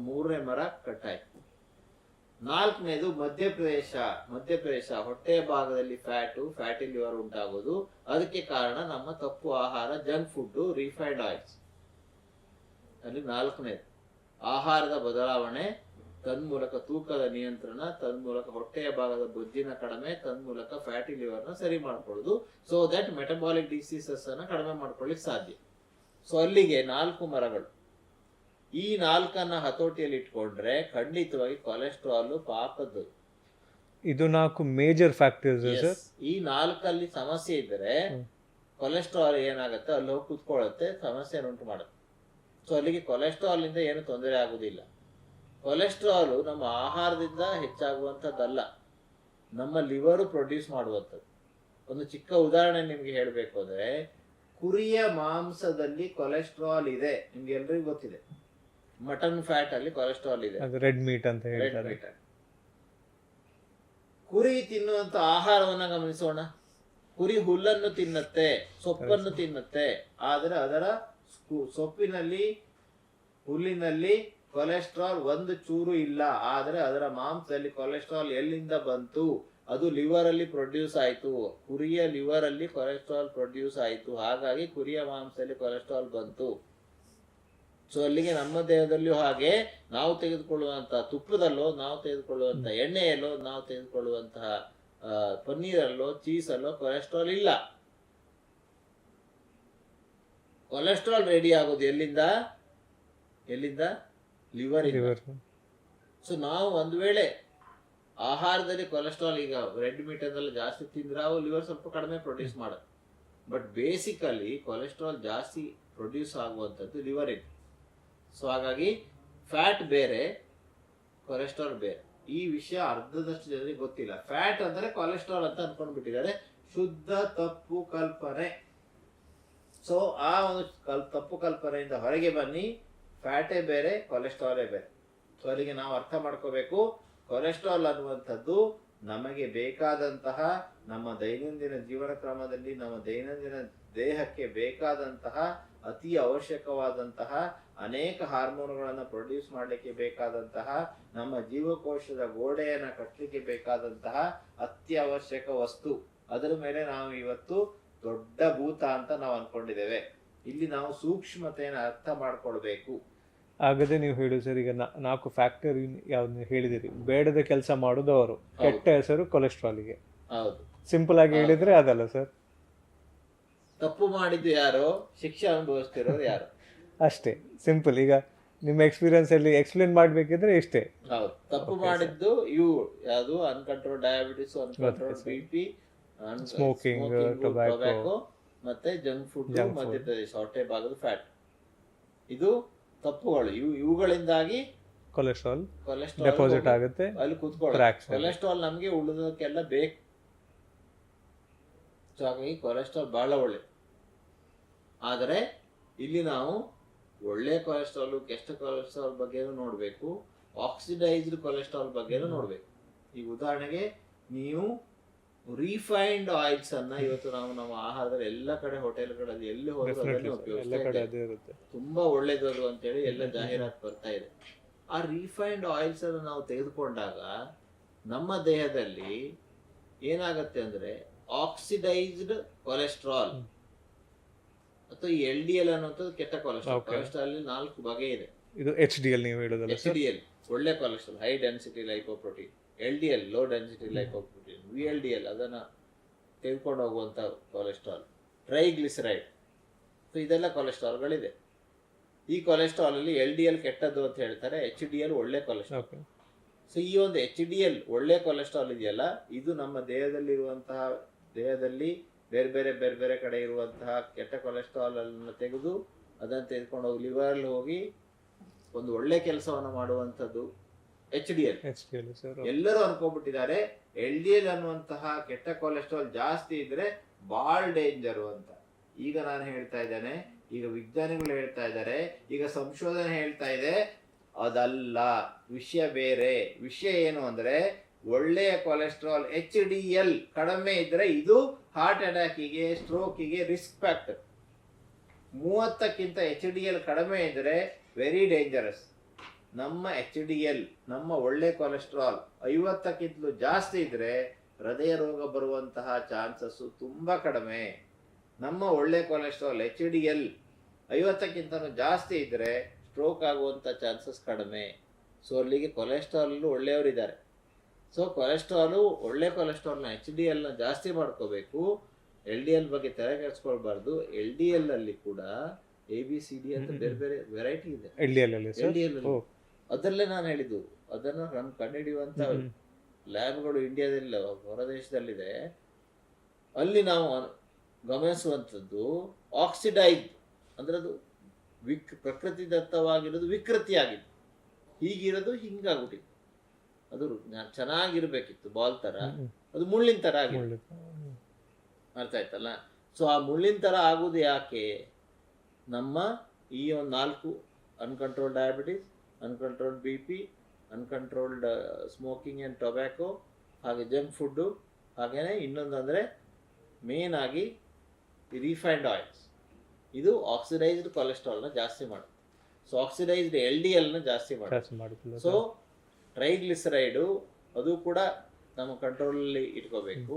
ಮೂರನೇ ಮರ ಕಟ್ಟಾಯ್ತು. ನಾಲ್ಕನೇದು ಮಧ್ಯಪ್ರದೇಶ ಹೊಟ್ಟೆಯ ಭಾಗದಲ್ಲಿ ಫ್ಯಾಟಿ ಲಿವರ್ ಉಂಟಾಗೋದು. ಅದಕ್ಕೆ ಕಾರಣ ನಮ್ಮ ತಪ್ಪು ಆಹಾರ, ಜಂಕ್ ಫುಡ್, ರಿಫೈನ್ಡ್ ಆಯಿಲ್ಸ್. ಅಲ್ಲಿ ನಾಲ್ಕನೇದು ಆಹಾರದ ಬದಲಾವಣೆ, ತನ್ಮೂಲಕ ತೂಕದ ನಿಯಂತ್ರಣ, ತನ್ಮೂಲಕ ಹೊಟ್ಟೆಯ ಭಾಗದ ಬೊಜ್ಜಿನ ಕಡಿಮೆ, ತನ್ಮೂಲಕ ಫ್ಯಾಟಿ ಲಿವರ್ನ ಸರಿ ಮಾಡ್ಕೊಳ್ಳೋದು. ಸೊ ದಟ್ ಮೆಟಬಾಲಿಕ್ ಡಿಸೀಸಸ್ ಅನ್ನ ಕಡಿಮೆ ಮಾಡ್ಕೊಳ್ಳಿಕ್ಕೆ ಸಾಧ್ಯ. ಸೊ ಅಲ್ಲಿಗೆ 4 ಮರಗಳು. ಈ 4 ಹತೋಟಿಯಲ್ಲಿ ಇಟ್ಕೊಂಡ್ರೆ ಖಂಡಿತವಾಗಿ ಕೊಲೆಸ್ಟ್ರಾಲ್ ಪಾಪದ್ದು. ಇದು 4 ಮೇಜರ್ ಫ್ಯಾಕ್ಟರ್ಸ್. ಈ 4 ಸಮಸ್ಯೆ ಇದ್ದರೆ ಕೊಲೆಸ್ಟ್ರಾಲ್ ಏನಾಗುತ್ತೆ, ಅಲ್ಲಿ ಹೋಗಿ ಕುತ್ಕೊಳ್ಳುತ್ತೆ, ಸಮಸ್ಯೆ ಉಂಟು ಮಾಡುತ್ತೆ. ಸೊ ಅಲ್ಲಿಗೆ ಕೊಲೆಸ್ಟ್ರಾಲಿಂದ ಏನು ತೊಂದರೆ ಆಗುವುದಿಲ್ಲ. ಕೊಲೆಸ್ಟ್ರಾಲು ನಮ್ಮ ಆಹಾರದಿಂದ ಹೆಚ್ಚಾಗುವಂಥದ್ದಲ್ಲ, ನಮ್ಮ ಲಿವರು ಪ್ರೊಡ್ಯೂಸ್ ಮಾಡುವಂಥದ್ದು. ಒಂದು ಚಿಕ್ಕ ಉದಾಹರಣೆ ನಿಮ್ಗೆ ಹೇಳಬೇಕು ಅಂದ್ರೆ, ಕುರಿಯ ಮಾಂಸದಲ್ಲಿ ಕೊಲೆಸ್ಟ್ರಾಲ್ ಇದೆ, ನಿಮ್ಗೆ ಎಲ್ರಿಗೂ ಗೊತ್ತಿದೆ. ಮಟನ್ ಫ್ಯಾಟ್ ಅಲ್ಲಿ ಕೊಲೆಸ್ಟ್ರಾಲ್ ಇದೆ, ರೆಡ್ ಮೀಟ್ ಅಂತ ಹೇಳ್ತಾರೆ. ಕುರಿ ತಿನ್ನುವಂತ ಆಹಾರವನ್ನ ಗಮನಿಸೋಣ. ಕುರಿ ಹುಲ್ಲನ್ನು ತಿನ್ನತ್ತೆ, ಸೊಪ್ಪನ್ನು ತಿನ್ನತ್ತೆ, ಆದರೆ ಅದರ ಸೊಪ್ಪಿನಲ್ಲಿ, ಹುಲ್ಲಿನಲ್ಲಿ ಕೊಲೆಸ್ಟ್ರಾಲ್ ಒಂದು ಚೂರು ಇಲ್ಲ. ಆದರೆ ಅದರ ಮಾಂಸದಲ್ಲಿ ಕೊಲೆಸ್ಟ್ರಾಲ್ ಎಲ್ಲಿಂದ ಬಂತು? ಅದು ಲಿವರ್ ಅಲ್ಲಿ ಪ್ರೊಡ್ಯೂಸ್ ಆಯ್ತು. ಕುರಿಯ ಲಿವರ್ ಅಲ್ಲಿ ಕೊಲೆಸ್ಟ್ರಾಲ್ ಪ್ರೊಡ್ಯೂಸ್ ಆಯ್ತು, ಹಾಗಾಗಿ ಕುರಿಯ ಮಾಂಸದಲ್ಲಿ ಕೊಲೆಸ್ಟ್ರಾಲ್ ಬಂತು. ಸೊ ಅಲ್ಲಿಗೆ ನಮ್ಮ ದೇಹದಲ್ಲಿಯೂ ಹಾಗೆ ನಾವು ತೆಗೆದುಕೊಳ್ಳುವಂತಹ ತುಪ್ಪದಲ್ಲೋ, ನಾವು ತೆಗೆದುಕೊಳ್ಳುವಂತಹ ಎಣ್ಣೆಯಲ್ಲೋ, ನಾವು ತೆಗೆದುಕೊಳ್ಳುವಂತಹ ಪನ್ನೀರಲ್ಲೋ, ಚೀಸಲ್ಲೋ ಕೊಲೆಸ್ಟ್ರಾಲ್ ಇಲ್ಲ. ಕೊಲೆಸ್ಟ್ರಾಲ್ ರೆಡಿ ಆಗೋದು ಎಲ್ಲಿಂದ? ಲಿವರ್. ಸೊ ನಾವು ಒಂದು ವೇಳೆ ಆಹಾರದಲ್ಲಿ ಕೊಲೆಸ್ಟ್ರಾಲ್, ಈಗ ರೆಡ್ ಮೀಟ್ ಅದೆಲ್ಲ ಜಾಸ್ತಿ ತಿಂದ್ರೆ ಅವು ಲಿವರ್ ಸ್ವಲ್ಪ ಕಡಿಮೆ ಪ್ರೊಡ್ಯೂಸ್ ಮಾಡುತ್ತೆ. ಬಟ್ ಬೇಸಿಕಲಿ ಕೊಲೆಸ್ಟ್ರಾಲ್ ಜಾಸ್ತಿ ಪ್ರೊಡ್ಯೂಸ್ ಆಗುವಂಥದ್ದು ಲಿವರ್ ಇದೆ. ಸೊ ಹಾಗಾಗಿ ಫ್ಯಾಟ್ ಬೇರೆ, ಕೊಲೆಸ್ಟ್ರಾಲ್ ಬೇರೆ. ಈ ವಿಷಯ ಅರ್ಧದಷ್ಟು ಜನರಿಗೆ ಗೊತ್ತಿಲ್ಲ. ಫ್ಯಾಟ್ ಅಂದ್ರೆ ಕೊಲೆಸ್ಟ್ರಾಲ್ ಅಂತ ಅನ್ಕೊಂಡ್ ಬಿಟ್ಟಿದ್ದಾರೆ. ಶುದ್ಧ ತಪ್ಪು ಕಲ್ಪನೆ. ಸೊ ಆ ಒಂದು ತಪ್ಪು ಕಲ್ಪನೆಯಿಂದ ಹೊರಗೆ ಬನ್ನಿ. ಫ್ಯಾಟೇ ಬೇರೆ, ಕೊಲೆಸ್ಟ್ರಾಲೇ ಬೇರೆ. ಸೊ ಅಲ್ಲಿಗೆ ನಾವು ಅರ್ಥ ಮಾಡ್ಕೋಬೇಕು, ಕೊಲೆಸ್ಟ್ರಾಲ್ ಅನ್ನುವಂಥದ್ದು ನಮಗೆ ಬೇಕಾದಂತಹ, ನಮ್ಮ ದೈನಂದಿನ ಜೀವನ ಕ್ರಮದಲ್ಲಿ, ನಮ್ಮ ದೈನಂದಿನ ದೇಹಕ್ಕೆ ಬೇಕಾದಂತಹ, ಅತಿ ಅವಶ್ಯಕವಾದಂತಹ ಅನೇಕ ಹಾರ್ಮೋನ್ಗಳನ್ನು ಪ್ರೊಡ್ಯೂಸ್ ಮಾಡಲಿಕ್ಕೆ ಬೇಕಾದಂತಹ, ನಮ್ಮ ಜೀವಕೋಶದ ಗೋಡೆಯನ್ನು ಕಟ್ಟಲಿಕ್ಕೆ ಬೇಕಾದಂತಹ ಅತ್ಯವಶ್ಯಕ ವಸ್ತು. ಅದರ ಮೇಲೆ ನಾವು ಇವತ್ತು ದೊಡ್ಡ ಭೂತ ಅಂತ ನಾವು ಅನ್ಕೊಂಡಿದ್ದೇವೆ. ಇಲ್ಲಿ ನಾವು ಸೂಕ್ಷ್ಮತೆಯನ್ನು ಅರ್ಥ ಮಾಡ್ಕೊಳ್ಬೇಕು. ಆಗದೆ ನೀವು ಹೇಳಿ ಸರ್, ಈಗ 4 ಫ್ಯಾಕ್ಟರ್ ಯಾವ್ದು ಹೇಳಿದಿರಿ. ಬೇಡದ ಕೆಲಸ ಮಾಡೋದು ಅವರು, ಕೆಟ್ಟ ಹೆಸರು ಕೊಲೆಸ್ಟ್ರಾಲ್ಗೆ. ಹೌದು, ಸಿಂಪಲ್ ಆಗಿ ಹೇಳಿದ್ರೆ ಅದಲ್ಲ ಸರ್. ತಪ್ಪು ಮಾಡಿದ್ದು ಯಾರೋ, ಶಿಕ್ಷೆ ಅನುಭವಿಸ್ತಿರೋರು ಯಾರು, ಅಷ್ಟೇ ಸಿಂಪಲ್. ಈಗ ನಿಮ್ಮ ಎಕ್ಸ್ಪೀರಿಯನ್ಸ್ ಅಲ್ಲಿ ಎಕ್ಸ್ಪ್ಲೇನ್ ಮಾಡ್ಬೇಕಿದ್ರೆ ಇಷ್ಟೇ. ಹೌದು, ತಪ್ಪು ಮಾಡಿದ್ದು ಇವು ಯಾವುದು? Uncontrol diabetes, uncontrol BP, smoking, tobacco, ಮತ್ತೆ ಜಂಕ್ ಫುಡ್, ಮಧ್ಯಪ್ರದೇಶ ಹೊಟ್ಟೆ ಭಾಗದ ಫ್ಯಾಟ್. ಇದು ತಪ್ಪುಗಳು. ಇವುಗಳಿಂದಾಗಿ ಕೊಲೆಸ್ಟ್ರಾಲ್ ಡೆಪಾಸಿಟ್ ಆಗುತ್ತೆ, ಅಲ್ಲಿ ಕೂತ್ಕೊಳ್ಳಿ. ಕೊಲೆಸ್ಟ್ರಾಲ್ ನಮ್ಗೆ ಉಳಿದಕ್ಕೆಲ್ಲ ಬೇಕು. ಸೊ ಹಾಗಾಗಿ ಕೊಲೆಸ್ಟ್ರಾಲ್ ಬಹಳ ಒಳ್ಳೆ. ಆದರೆ ಇಲ್ಲಿ ನಾವು ಒಳ್ಳೆ ಕೊಲೆಸ್ಟ್ರಾಲ್, ಕೆಟ್ಟ ಕೊಲೆಸ್ಟ್ರಾಲ್ ಬಗ್ಗೆನೂ ನೋಡ್ಬೇಕು, ಆಕ್ಸಿಡೈಸ್ಡ್ ಕೊಲೆಸ್ಟ್ರಾಲ್ ಬಗ್ಗೆನೂ ನೋಡ್ಬೇಕು. ಈಗ ಉದಾಹರಣೆಗೆ ನೀವು ರಿಫೈನ್ಡ್ ಆಯಿಲ್ಸ್ ಅನ್ನ ಇವತ್ತು ನಾವು ನಮ್ಮ ಆಹಾರದಲ್ಲಿ ಎಲ್ಲ ಕಡೆ, ಹೋಟೆಲ್ಗಳಲ್ಲಿ ಎಲ್ಲಿ ಹೋದ್ರೂ ಅದನ್ನೇ ಉಪಯೋಗಿಸ್ತಾ ಇದ್ದೇವೆ. ತುಂಬಾ ಒಳ್ಳೇದು ಅದು ಅಂತೇಳಿ ಎಲ್ಲ ಜಾಹೀರಾತು ಬರ್ತಾ ಇದೆ. ಆ ರಿಫೈನ್ಡ್ ಆಯಿಲ್ಸ್ ಅನ್ನು ನಾವು ತೆಗೆದುಕೊಂಡಾಗ ನಮ್ಮ ದೇಹದಲ್ಲಿ ಏನಾಗತ್ತೆ ಅಂದ್ರೆ, ಆಕ್ಸಿಡೈಸ್ಡ್ ಕೊಲೆಸ್ಟ್ರಾಲ್ ಅಥವಾ LDL ಅನ್ನುವಂಥದ್ದು ಕೆಟ್ಟ ಕೊಲೆಸ್ಟ್ರಾಲ್. ಕೊಲೆಸ್ಟ್ರಾಲ್ 4 ಬಗೆ ಇದೆ. ಇದು HDL ನೀವು ಹೇಳೋದಲ್ಲ? HDL ಒಳ್ಳೆ cholesterol, high density lipoprotein. LDL low density lipoprotein. VLDL ಅದನ್ನ ತೆಗೆದುಕೊಂಡು ಹೋಗುವಂತ ಕೊಲೆಸ್ಟ್ರಾಲ್. ಟ್ರೈಗ್ಲಿಸರೈಡ್. ಸೊ ಇದೆಲ್ಲ ಕೊಲೆಸ್ಟ್ರಾಲ್ಗಳಿದೆ. ಈ ಕೊಲೆಸ್ಟ್ರಾಲ್ ಅಲ್ಲಿ LDL ಕೆಟ್ಟದ್ದು ಅಂತ ಹೇಳ್ತಾರೆ, HDL ಒಳ್ಳೆ ಕೊಲೆಸ್ಟ್ರಾಲ್. ಸೊ ಈ ಒಂದು HDL ಒಳ್ಳೆ ಕೊಲೆಸ್ಟ್ರಾಲ್ ಇದೆಯಲ್ಲ, ಇದು ನಮ್ಮ ದೇಹದಲ್ಲಿ ಬೇರೆ ಬೇರೆ ಕಡೆ ಇರುವಂತಹ ಕೆಟ್ಟ ಕೊಲೆಸ್ಟ್ರಾಲ್ ಅನ್ನು ತೆಗೆದು ಅದನ್ನು ತೆಗೆದುಕೊಂಡು ಹೋಗಿ ಲಿವರ್ ಅಲ್ಲಿ ಹೋಗಿ ಒಂದು ಒಳ್ಳೆ ಕೆಲಸವನ್ನು ಮಾಡುವಂಥದ್ದು HDL. ಎಲ್ಲರೂ ಅನ್ಕೊಂಡ್ಬಿಟ್ಟಿದ್ದಾರೆ LDL ಅನ್ನುವಂತಹ ಕೆಟ್ಟ ಕೊಲೆಸ್ಟ್ರಾಲ್ ಜಾಸ್ತಿ ಇದ್ರೆ ಬಹಳ ಡೇಂಜರು ಅಂತ. ಈಗ ನಾನು ಹೇಳ್ತಾ ಇದ್ದೇನೆ, ಈಗ ವಿಜ್ಞಾನಿಗಳು ಹೇಳ್ತಾ ಇದ್ದಾರೆ, ಈಗ ಸಂಶೋಧನೆ ಹೇಳ್ತಾ ಇದೆ, ಅದಲ್ಲ. ವಿಷಯ ಬೇರೆ. ವಿಷಯ ಏನು ಅಂದ್ರೆ, ಒಳ್ಳೆಯ ಕೊಲೆಸ್ಟ್ರಾಲ್ HDL ಕಡಿಮೆ ಇದ್ರೆ ಇದು ಹಾರ್ಟ್ ಅಟ್ಯಾಕಿಗೆ, ಸ್ಟ್ರೋಕಿಗೆ ರಿಸ್ಕ್ ಫ್ಯಾಕ್ಟರ್. 30ಕ್ಕಿಂತ HDL ಕಡಿಮೆ ಇದ್ರೆ ವೆರಿ ಡೇಂಜರಸ್. ನಮ್ಮ HDL, ನಮ್ಮ ಒಳ್ಳೆ ಕೊಲೆಸ್ಟ್ರಾಲ್ 50ಕ್ಕಿಂತಲೂ ಜಾಸ್ತಿ ಇದ್ರೆ ಹೃದಯ ರೋಗ ಬರುವಂತಹ ಚಾನ್ಸಸ್ ತುಂಬಾ ಕಡಿಮೆ. ನಮ್ಮ ಒಳ್ಳೆ ಕೊಲೆಸ್ಟ್ರಾಲ್ HDL 50ಕ್ಕಿಂತನೂ ಜಾಸ್ತಿ ಇದ್ರೆ ಸ್ಟ್ರೋಕ್ ಆಗುವಂಥ ಚಾನ್ಸಸ್ ಕಡಿಮೆ. ಸೊ ಅಲ್ಲಿಗೆ ಕೊಲೆಸ್ಟ್ರಾಲ್ ಒಳ್ಳೆಯವರಿದ್ದಾರೆ. ಸೊ ಕೊಲೆಸ್ಟ್ರಾಲು, ಒಳ್ಳೆ ಕೊಲೆಸ್ಟ್ರಾಲ್ನ HDLನ ಜಾಸ್ತಿ ಮಾಡ್ಕೋಬೇಕು. LDL ಬಗ್ಗೆ ತಲೆ ಕೆಡಿಸ್ಕೊಳ್ಬಾರ್ದು. LDL ಅಲ್ಲಿ ಕೂಡ ABCD ಅಂತ ಬೇರೆ ಬೇರೆ ವೆರೈಟಿ ಇದೆ. LDL ಅದರಲ್ಲೇ ನಾನು ಹೇಳಿದ್ದು, ಅದನ್ನು ಕಂಡುಹಿಡಿಯುವಂತ ಲ್ಯಾಬ್ಗಳು ಇಂಡಿಯಾದಲ್ಲಿ, ಹೊರದೇಶದಲ್ಲಿದೆ. ಅಲ್ಲಿ ನಾವು ಗಮನಿಸುವಂಥದ್ದು ಆಕ್ಸಿಡೈಸ್ ಅಂದ್ರೆ ಅದು ಪ್ರಕೃತಿದತ್ತವಾಗಿರೋದು ವಿಕೃತಿಯಾಗಿದೆ, ಹೀಗಿರೋದು ಹಿಂಗಾಗ್ಬಿಟ್ಟಿದೆ. ಅದು ಚೆನ್ನಾಗಿರ್ಬೇಕಿತ್ತು ಬಾಲ್ ಥರ, ಅದು ಮುಳ್ಳಿನ ಥರ ಆಗಿದೆ. ಅರ್ಥ ಆಯ್ತಲ್ಲ? ಸೊ ಆ ಮುಳ್ಳಿನ ಥರ ಆಗೋದು ಯಾಕೆ? ನಮ್ಮ ಈ ಒಂದು 4 uncontrolled diabetes, uncontrolled BP, uncontrolled smoking and tobacco, ಹಾಗೆ ಜಂಕ್ ಫುಡ್ಡು, ಹಾಗೆಯೇ ಇನ್ನೊಂದು ಅಂದರೆ ಮೇನ್ ಆಗಿ ಈ ರಿಫೈನ್ಡ್ ಆಯಿಲ್ಸ್, ಇದು ಆಕ್ಸಿಡೈಸ್ಡ್ ಕೊಲೆಸ್ಟ್ರಾಲ್ನ ಜಾಸ್ತಿ ಮಾಡುತ್ತೆ. ಸೊ ಆಕ್ಸಿಡೈಸ್ಡ್ LDLನ ಜಾಸ್ತಿ ಮಾಡುತ್ತೆ. ಸೊ ಟ್ರೈಗ್ಲಿಸರೈಡು ಅದು ಕೂಡ ನಮ್ಮ ಕಂಟ್ರೋಲಲ್ಲಿ ಇಟ್ಕೋಬೇಕು.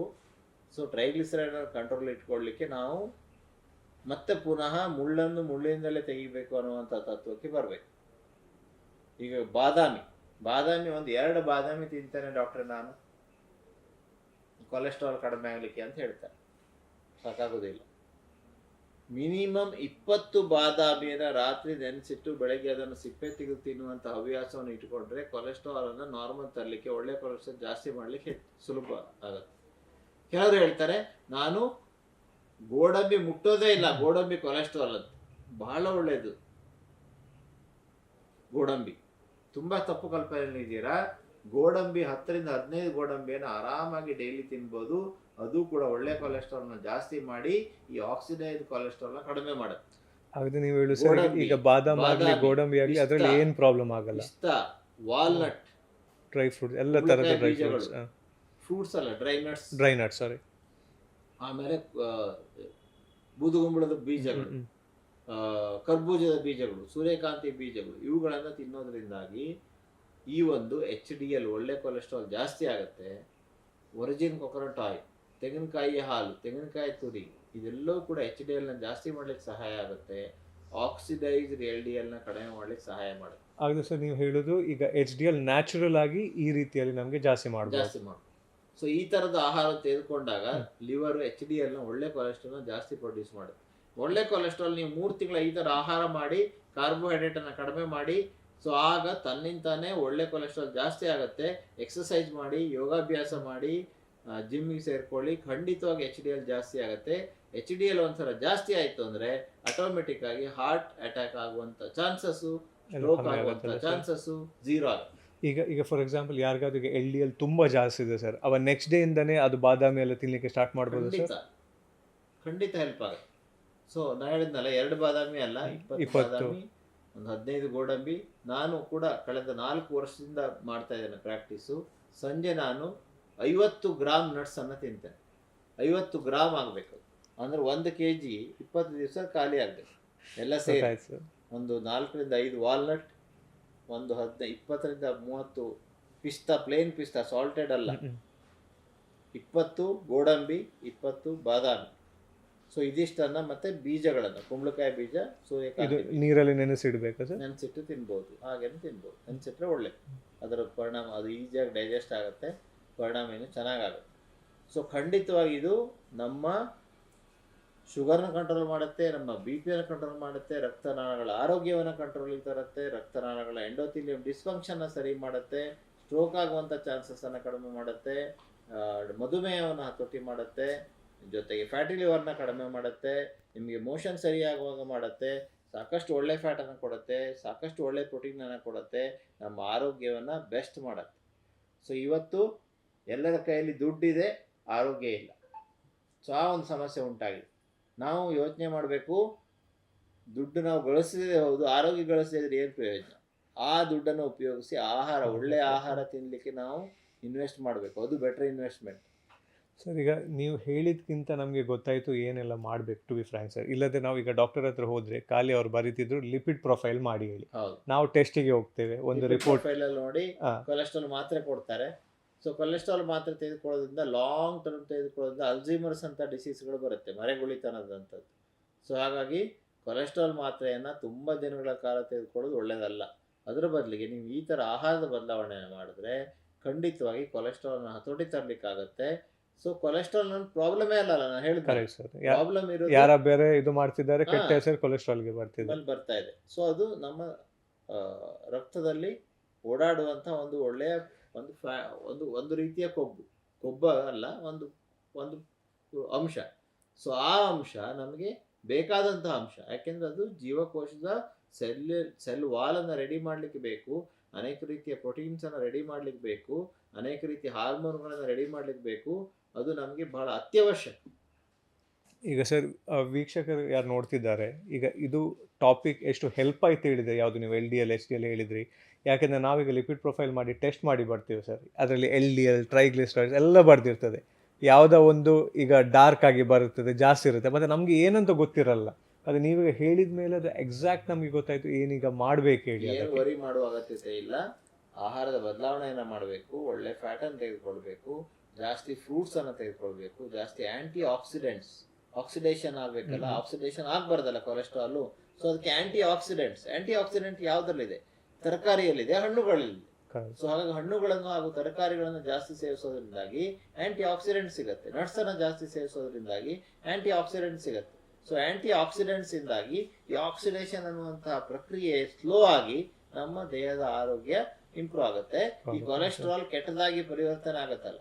ಸೊ ಟ್ರೈಗ್ಲಿಸರೈಡ್ನ ಕಂಟ್ರೋಲ್ ಇಟ್ಕೊಳ್ಳಿಕ್ಕೆ ನಾವು ಮತ್ತೆ ಪುನಃ ಮುಳ್ಳನ್ನು ಮುಳ್ಳಿಂದಲೇ ತೆಗಿಬೇಕು ಅನ್ನುವಂಥ ತತ್ವಕ್ಕೆ ಬರಬೇಕು. ಈಗ ಬಾದಾಮಿ ಒಂದು 2 ಬಾದಾಮಿ ತಿಂತೇನೆ ಡಾಕ್ಟ್ರೆ ನಾನು, ಕೊಲೆಸ್ಟ್ರಾಲ್ ಕಡಿಮೆ ಆಗಲಿಕ್ಕೆ ಅಂತ ಹೇಳ್ತಾರೆ. ಸಾಕಾಗೋದಿಲ್ಲ. ಮಿನಿಮಮ್ 20 ಬಾದಾಮಿಯನ್ನು ರಾತ್ರಿ ನೆನೆಸಿಟ್ಟು ಬೆಳಗ್ಗೆ ಅದನ್ನು ಸಿಪ್ಪೆ ತೆಗೆದು ತಿನ್ನುವಂಥ ಹವ್ಯಾಸವನ್ನು ಇಟ್ಕೊಂಡ್ರೆ ಕೊಲೆಸ್ಟ್ರಾಲನ್ನು ನಾರ್ಮಲ್ ತರಲಿಕ್ಕೆ, ಒಳ್ಳೆ ಕೊಲೆಸ್ಟ್ರಾಲ್ ಜಾಸ್ತಿ ಮಾಡಲಿಕ್ಕೆ ಸುಲಭ ಆಗುತ್ತೆ. ಕೆಲವರು ಹೇಳ್ತಾರೆ ನಾನು ಗೋಡಂಬಿ ಮುಟ್ಟೋದೇ ಇಲ್ಲ, ಗೋಡಂಬಿ ಕೊಲೆಸ್ಟ್ರಾಲ್ ಅಂತ. ಬಹಳ ಒಳ್ಳೆಯದು ಗೋಡಂಬಿ. ತುಂಬ ತಪ್ಪು ಕಲ್ಪನೆ ಇದ್ದೀರಾ. ಗೋಡಂಬಿ 10 ರಿಂದ 15 ಗೋಡಂಬಿಯನ್ನು ಆರಾಮಾಗಿ ಡೈಲಿ ತಿನ್ಬೋದು. ಅದು ಕೂಡ ಒಳ್ಳೆ ಕೊಲೆಸ್ಟ್ರಾಲ್ನ ಜಾಸ್ತಿ ಮಾಡಿ ಈ ಆಕ್ಸಿಡೈಸ್ಡ್ ಕೊಲೆಸ್ಟ್ರಾಲ್ನ ಕಡಿಮೆ ಮಾಡುತ್ತೆ. ಹಾಗಾದ್ರೆ ನೀವು ಹೇಳು ಸರ್, ಈಗ ಬಾದಾಮ್ ಆಗಲಿ ಗೋಡಂಬಿ ಆಗಲಿ ಅದರಲ್ಲಿ ಏನು ಪ್ರಾಬ್ಲಮ್ ಆಗಲ್ಲ. ವಾಲ್ನಟ್, ಡ್ರೈ ಫ್ರೂಟ್ಸ್, ಎಲ್ಲ ತರದ ಡ್ರೈ ಫ್ರೂಟ್ಸ್, ಫ್ರೂಟ್ಸ್ ಅಲ್ಲ ಡ್ರೈ ನಟ್ಸ್, ಸಾರಿ. ಆಮೇಲೆ ಬೂದುಗುಂಬಳದ ಬೀಜಗಳು, ಕರ್ಬೂಜದ ಬೀಜಗಳು, ಸೂರ್ಯಕಾಂತಿ ಬೀಜಗಳು, ಇವುಗಳನ್ನು ತಿನ್ನೋದ್ರಿಂದಾಗಿ ಈ ಒಂದು HDL ಒಳ್ಳೆ ಕೊಲೆಸ್ಟ್ರಾಲ್ ಜಾಸ್ತಿ ಆಗುತ್ತೆ. ಒರಿಜಿನ್ ಕೊಕೊನಟ್ ಆಯಿಲ್, ತೆಂಗಿನಕಾಯಿ ಹಾಲು, ತೆಂಗಿನಕಾಯಿ ತುರಿ, ಇದೆಲ್ಲವೂ ಕೂಡ HDLನ ಜಾಸ್ತಿ ಮಾಡ್ಲಿಕ್ಕೆ ಸಹಾಯ ಆಗುತ್ತೆ. ಆಕ್ಸಿಡೈಸ್ಡ್ LDLನ ಕಡಿಮೆ ಮಾಡ್ಲಿಕ್ಕೆ ಸಹಾಯ ಮಾಡುತ್ತೆ. ಆಗ ಸರ್ ನೀವು ಹೇಳೋದು ಈಗ HDL ನ್ಯಾಚುರಲ್ ಆಗಿ ಈ ರೀತಿಯಲ್ಲಿ ನಮಗೆ ಜಾಸ್ತಿ ಮಾಡ್ಬೋದು. ಸೊ ಈ ಥರದ ಆಹಾರ ತೆಗೆದುಕೊಂಡಾಗ ಲಿವರು HDLನ ಒಳ್ಳೆ ಕೊಲೆಸ್ಟ್ರಾಲ್ನ ಜಾಸ್ತಿ ಪ್ರೊಡ್ಯೂಸ್ ಮಾಡುತ್ತೆ. ಒಳ್ಳೆ ಕೊಲೆಸ್ಟ್ರಾಲ್ ನೀವು 3 ತಿಂಗಳ ಈ ಥರ ಆಹಾರ ಮಾಡಿ ಕಾರ್ಬೋಹೈಡ್ರೇಟನ್ನು ಕಡಿಮೆ ಮಾಡಿ, ಸೊ ಆಗ ತನ್ನಿಂತಾನೇ ಒಳ್ಳೆ ಕೊಲೆಸ್ಟ್ರಾಲ್ ಜಾಸ್ತಿ ಆಗುತ್ತೆ. ಎಕ್ಸಸೈಸ್ ಮಾಡಿ, ಯೋಗಾಭ್ಯಾಸ ಮಾಡಿ, ಜಿಮ್ಮಿಗೆ ಸೇರ್ಕೊಳ್ಳಿ, ಖಂಡಿತವಾಗಿ HDL ಜಾಸ್ತಿ ಆಗುತ್ತೆ. HDL ಒಂದ್ಸಲ ಜಾಸ್ತಿ ಆಯಿತು ಅಂದರೆ ಆಟೋಮೆಟಿಕ್ ಆಗಿ ಹಾರ್ಟ್ ಅಟ್ಯಾಕ್ ಆಗುವಂಥ ಚಾನ್ಸಸ್ಸು, ಸ್ಟ್ರೋಕ್ ಆಗುವಂಥ ಚಾನ್ಸಸ್ಸು 0 ಆಗುತ್ತೆ. ಈಗ ಫಾರ್ ಎಕ್ಸಾಂಪಲ್ ಯಾರಿಗಾದ್ರೂ ಈಗ LDL ತುಂಬ ಜಾಸ್ತಿ ಇದೆ ಸರ್, ಅವ ನೆಕ್ಸ್ಟ್ ಡೇ ಇಂದಾನೆ ಅದು ಬಾದಾಮಿ ಎಲ್ಲ ತಿನ್ಲಿಕ್ಕೆ ಸ್ಟಾರ್ಟ್ ಮಾಡ್ಬೋದು ಸರ್? ಖಂಡಿತ ಹೆಲ್ಪ್ ಆಗುತ್ತೆ. ಸೊ ನಾನು ಹೇಳಿದ್ನಲ್ಲ, 2 ಬಾದಾಮಿ ಅಲ್ಲ, 20 ಬಾದಾಮಿ, ಒಂದು 15 ಗೋಡಂಬಿ. ನಾನು ಕೂಡ ಕಳೆದ 4 ವರ್ಷದಿಂದ ಮಾಡ್ತಾ ಇದ್ದೇನೆ ಪ್ರಾಕ್ಟೀಸು. ಸಂಜೆ ನಾನು 50 ಗ್ರಾಮ್ ನಟ್ಸನ್ನು ತಿಂತೇನೆ. 50 ಗ್ರಾಮ್ ಆಗಬೇಕು ಅಂದರೆ 1 kg 20 ದಿವಸ ಖಾಲಿ ಆಗಬೇಕು. ಎಲ್ಲ ಸೇರಿ ಒಂದು 4 ರಿಂದ 5 ವಾಲ್ನಟ್, ಒಂದು 20 ರಿಂದ 30 ಪಿಸ್ತಾ, ಪ್ಲೇನ್ ಪಿಸ್ತಾ, ಸಾಲ್ಟೆಡ್ ಅಲ್ಲ, 20 ಗೋಡಂಬಿ, 20 ಬಾದಾಮಿ. ಸೊ ಇದಿಷ್ಟನ್ನು ಮತ್ತೆ ಬೀಜಗಳನ್ನು, ಕುಂಬಳಕಾಯಿ ಬೀಜ, ಸೂರ್ಯಕಾಂತಿ ನೀರಲ್ಲಿ ನೆನೆಸಿಡ್ಬೇಕು ಸರ್? ನೆನೆಸಿಟ್ಟು ತಿನ್ಬೋದು, ಹಾಗೇನೆ ತಿನ್ಬೋದು. ನೆನೆಸಿಟ್ರೆ ಒಳ್ಳೆ, ಅದರ ಪರಿಣಾಮ ಅದು ಈಸಿಯಾಗಿ ಡೈಜೆಸ್ಟ್ ಆಗುತ್ತೆ, ಪರಿಣಾಮ ಏನು ಚೆನ್ನಾಗಾಗುತ್ತೆ. ಸೊ ಖಂಡಿತವಾಗಿ ಇದು ನಮ್ಮ ಶುಗರ್ನ ಕಂಟ್ರೋಲ್ ಮಾಡುತ್ತೆ, ನಮ್ಮ BP-ಯನ್ನು ಕಂಟ್ರೋಲ್ ಮಾಡುತ್ತೆ, ರಕ್ತನಾಳಗಳ ಆರೋಗ್ಯವನ್ನು ಕಂಟ್ರೋಲಿಗೆ ತರುತ್ತೆ, ರಕ್ತನಾಳಗಳ ಎಂಡೋಥೆಲಿಯಂ ಡಿಸ್ಫಂಕ್ಷನ್ನ ಸರಿ ಮಾಡುತ್ತೆ, ಸ್ಟ್ರೋಕ್ ಆಗುವಂಥ ಚಾನ್ಸಸ್ಸನ್ನು ಕಡಿಮೆ ಮಾಡುತ್ತೆ, ಮಧುಮೇಹವನ್ನು ಹತೋಟಿ ಮಾಡುತ್ತೆ, ಜೊತೆಗೆ ಫ್ಯಾಟಿ ಲಿವರ್ನ ಕಡಿಮೆ ಮಾಡುತ್ತೆ, ನಿಮಗೆ ಮೋಷನ್ ಸರಿಯಾಗುವಾಗ ಮಾಡುತ್ತೆ, ಸಾಕಷ್ಟು ಒಳ್ಳೆ ಫ್ಯಾಟನ್ನು ಕೊಡುತ್ತೆ, ಸಾಕಷ್ಟು ಒಳ್ಳೆ ಪ್ರೋಟೀನನ್ನು ಕೊಡುತ್ತೆ, ನಮ್ಮ ಆರೋಗ್ಯವನ್ನು ಬೆಸ್ಟ್ ಮಾಡುತ್ತೆ. ಸೊ ಇವತ್ತು ಎಲ್ಲರ ಕೈಯಲ್ಲಿ ದುಡ್ಡಿದೆ, ಆರೋಗ್ಯ ಇಲ್ಲ. ಸೊ ಆ ಒಂದು ಸಮಸ್ಯೆ ಉಂಟಾಗಿದೆ. ನಾವು ಯೋಚನೆ ಮಾಡಬೇಕು, ದುಡ್ಡು ನಾವು ಗಳಿಸಿದ್ರೆ ಹೌದು, ಆರೋಗ್ಯ ಗಳಿಸಿದ್ರೆ ಏನು ಪ್ರಯೋಜನ? ಆ ದುಡ್ಡನ್ನು ಉಪಯೋಗಿಸಿ ಆಹಾರ, ಒಳ್ಳೆಯ ಆಹಾರ ತಿನ್ನಲಿಕ್ಕೆ ನಾವು ಇನ್ವೆಸ್ಟ್ ಮಾಡಬೇಕು, ಅದು ಬೆಟರ್ ಇನ್ವೆಸ್ಟ್ಮೆಂಟ್. ಸರ್ ಈಗ ನೀವು ಹೇಳಿದ್ಕಿಂತ ನಮಗೆ ಗೊತ್ತಾಯಿತು ಏನೆಲ್ಲ ಮಾಡಬೇಕು, ಟು ಬಿ ಫ್ರ್ಯಾಂಕ್ ಸರ್. ಇಲ್ಲದೆ ನಾವು ಈಗ ಡಾಕ್ಟರ್ ಹತ್ರ ಹೋದರೆ ಖಾಲಿ ಅವ್ರು ಬರೀತಿದ್ರು ಲಿಪಿಡ್ ಪ್ರೊಫೈಲ್ ಮಾಡಿ ಹೇಳಿ, ನಾವು ಟೆಸ್ಟಿಗೆ ಹೋಗ್ತೇವೆ, ಒಂದು ರಿಪೋರ್ಟ್ ಪ್ರೊಫೈಲಲ್ಲಿ ನೋಡಿ ಕೊಲೆಸ್ಟ್ರಾಲ್ ಮಾತ್ರೆ ಕೊಡ್ತಾರೆ. ಸೊ ಕೊಲೆಸ್ಟ್ರಾಲ್ ಮಾತ್ರೆ ತೆಗೆದುಕೊಳ್ಳೋದ್ರಿಂದ, ಲಾಂಗ್ ಟರ್ಮ್ ತೆಗೆದುಕೊಳ್ಳೋದ್ರಿಂದ ಅಲ್ಝೀಮರ್ಸ್ ಅಂತ ಡಿಸೀಸ್ಗಳು ಬರುತ್ತೆ, ಮರೆಗುಳಿತನದಂಥದ್ದು. ಸೊ ಹಾಗಾಗಿ ಕೊಲೆಸ್ಟ್ರಾಲ್ ಮಾತ್ರೆಯನ್ನು ತುಂಬ ದಿನಗಳ ಕಾಲ ತೆಗೆದುಕೊಳ್ಳೋದು ಒಳ್ಳೆಯದಲ್ಲ. ಅದರ ಬದಲಿಗೆ ನೀವು ಈ ಥರ ಆಹಾರದ ಬದಲಾವಣೆಯನ್ನು ಮಾಡಿದ್ರೆ ಖಂಡಿತವಾಗಿ ಕೊಲೆಸ್ಟ್ರಾಲ್ನ ಹತೋಟಿ ತರಲಿಕ್ಕಾಗತ್ತೆ. ಸೊ ಕೊಲೆಸ್ಟ್ರಾಲ್ ನನ್ನ ಪ್ರಾಬ್ಲಮೇ ಅಲ್ಲ, ನಾನು ಹೇಳಿದ್ರೆ ಪ್ರಾಬ್ಲಮ್ ಇರೋದು ಯಾರ ಬೇರೆ ಇದು ಮಾಡ್ತಿದ್ದಾರೆ, ಕೆಟ್ಟ ಹೆಸರು ಕೊಲೆಸ್ಟ್ರಾಲ್ಗೆ ಬರ್ತಾ ಇದೆ. ಸೊ ಅದು ನಮ್ಮ ರಕ್ತದಲ್ಲಿ ಓಡಾಡುವಂಥ ಒಂದು ಒಳ್ಳೆಯ ಒಂದು ರೀತಿಯ ಕೊಬ್ಬ ಅಲ್ಲ, ಒಂದು ಅಂಶ. ಸೊ ಆ ಅಂಶ ನಮಗೆ ಬೇಕಾದಂತಹ ಅಂಶ, ಯಾಕೆಂದ್ರೆ ಅದು ಜೀವಕೋಶದ ಸೆಲ್ ವಾಲನ್ನು ರೆಡಿ ಮಾಡಲಿಕ್ಕೆ ಬೇಕು, ಅನೇಕ ರೀತಿಯ ಪ್ರೋಟೀನ್ಸನ್ನು ರೆಡಿ ಮಾಡಲಿಕ್ಕೆ ಬೇಕು, ಅನೇಕ ರೀತಿಯ ಹಾರ್ಮೋನ್ಗಳನ್ನು ರೆಡಿ ಮಾಡಲಿಕ್ಕೆ ಬೇಕು. ಅದು ನಮಗೆ ಬಹಳ ಅತ್ಯವಶ್ಯಕ. ಈಗ ಸರ್ ವೀಕ್ಷಕರು ಯಾರು ನೋಡ್ತಿದ್ದಾರೆ, ಈಗ ಇದು ಟಾಪಿಕ್ ಎಷ್ಟು ಹೆಲ್ಪ್ ಆಯ್ತು ಹೇಳಿದರೆ ಯಾವುದು ನೀವು LDL HDL ಹೇಳಿದ್ರಿ. ಯಾಕೆಂದರೆ ನಾವೀಗ ಲಿಪಿಡ್ ಪ್ರೊಫೈಲ್ ಮಾಡಿ ಟೆಸ್ಟ್ ಮಾಡಿ ಬರ್ತೀವಿ ಸರ್, ಅದರಲ್ಲಿ LDL ಟ್ರೈಗ್ಲಿಸರೈಡ್ಸ್ ಎಲ್ಲ ಬರ್ದಿರ್ತದೆ. ಯಾವುದೋ ಒಂದು ಈಗ ಡಾರ್ಕ್ ಆಗಿ ಬರುತ್ತದೆ, ಜಾಸ್ತಿ ಇರುತ್ತೆ, ಮತ್ತು ನಮಗೆ ಏನಂತ ಗೊತ್ತಿರಲ್ಲ. ಅದು ನೀವೀಗ ಹೇಳಿದ ಮೇಲೆ ಅದು ಎಕ್ಸಾಕ್ಟ್ ನಮಗೆ ಗೊತ್ತಾಯ್ತು ಏನೀಗ ಮಾಡಬೇಕು ಹೇಳಿ. ಏನು ವರಿ ಮಾಡುವ ಅಗತ್ಯತೆ ಇಲ್ಲ. ಆಹಾರದ ಬದಲಾವಣೆಯನ್ನು ಮಾಡಬೇಕು, ಒಳ್ಳೆ ಫ್ಯಾಟನ್ನು ತೆಗೆದುಕೊಳ್ಬೇಕು, ಜಾಸ್ತಿ ಫ್ರೂಟ್ಸ್ ಅನ್ನು ತೆಗೆದುಕೊಳ್ಬೇಕು, ಜಾಸ್ತಿ ಆಂಟಿ ಆಕ್ಸಿಡೆಂಟ್ಸ್, ಆಕ್ಸಿಡೇಷನ್ ಆಗಬೇಕಲ್ಲ, ಆಕ್ಸಿಡೇಷನ್ ಆಗಬಾರ್ದಲ್ಲ ಕೊಲೆಸ್ಟ್ರಾಲು. ಸೊ ಅದಕ್ಕೆ ಆಂಟಿ ಆಕ್ಸಿಡೆಂಟ್ ಯಾವುದ್ರಲ್ಲಿದೆ? ತರಕಾರಿಯಲ್ಲಿದೆ, ಹಣ್ಣುಗಳಲ್ಲಿದೆ. ಸೊ ಹಾಗಾಗಿ ಹಣ್ಣುಗಳನ್ನು ಹಾಗೂ ತರಕಾರಿಗಳನ್ನು ಜಾಸ್ತಿ ಸೇವಿಸೋದ್ರಿಂದಾಗಿ ಆಂಟಿ ಆಕ್ಸಿಡೆಂಟ್ ಸಿಗುತ್ತೆ. ನಟ್ಸ್ ಅನ್ನು ಜಾಸ್ತಿ ಸೇವಿಸೋದ್ರಿಂದಾಗಿ ಆಂಟಿ ಆಕ್ಸಿಡೆಂಟ್ ಸಿಗುತ್ತೆ. ಸೊ ಆಂಟಿ ಆಕ್ಸಿಡೆಂಟ್ಸ್ ಇಂದಾಗಿ ಈ ಆಕ್ಸಿಡೇಷನ್ ಅನ್ನುವಂತಹ ಪ್ರಕ್ರಿಯೆ ಸ್ಲೋ ಆಗಿ ನಮ್ಮ ದೇಹದ ಆರೋಗ್ಯ ಇಂಪ್ರೂವ್ ಆಗುತ್ತೆ. ಈ ಕೊಲೆಸ್ಟ್ರಾಲ್ ಕೆಟ್ಟದಾಗಿ ಪರಿವರ್ತನೆ ಆಗತ್ತಲ್ಲ,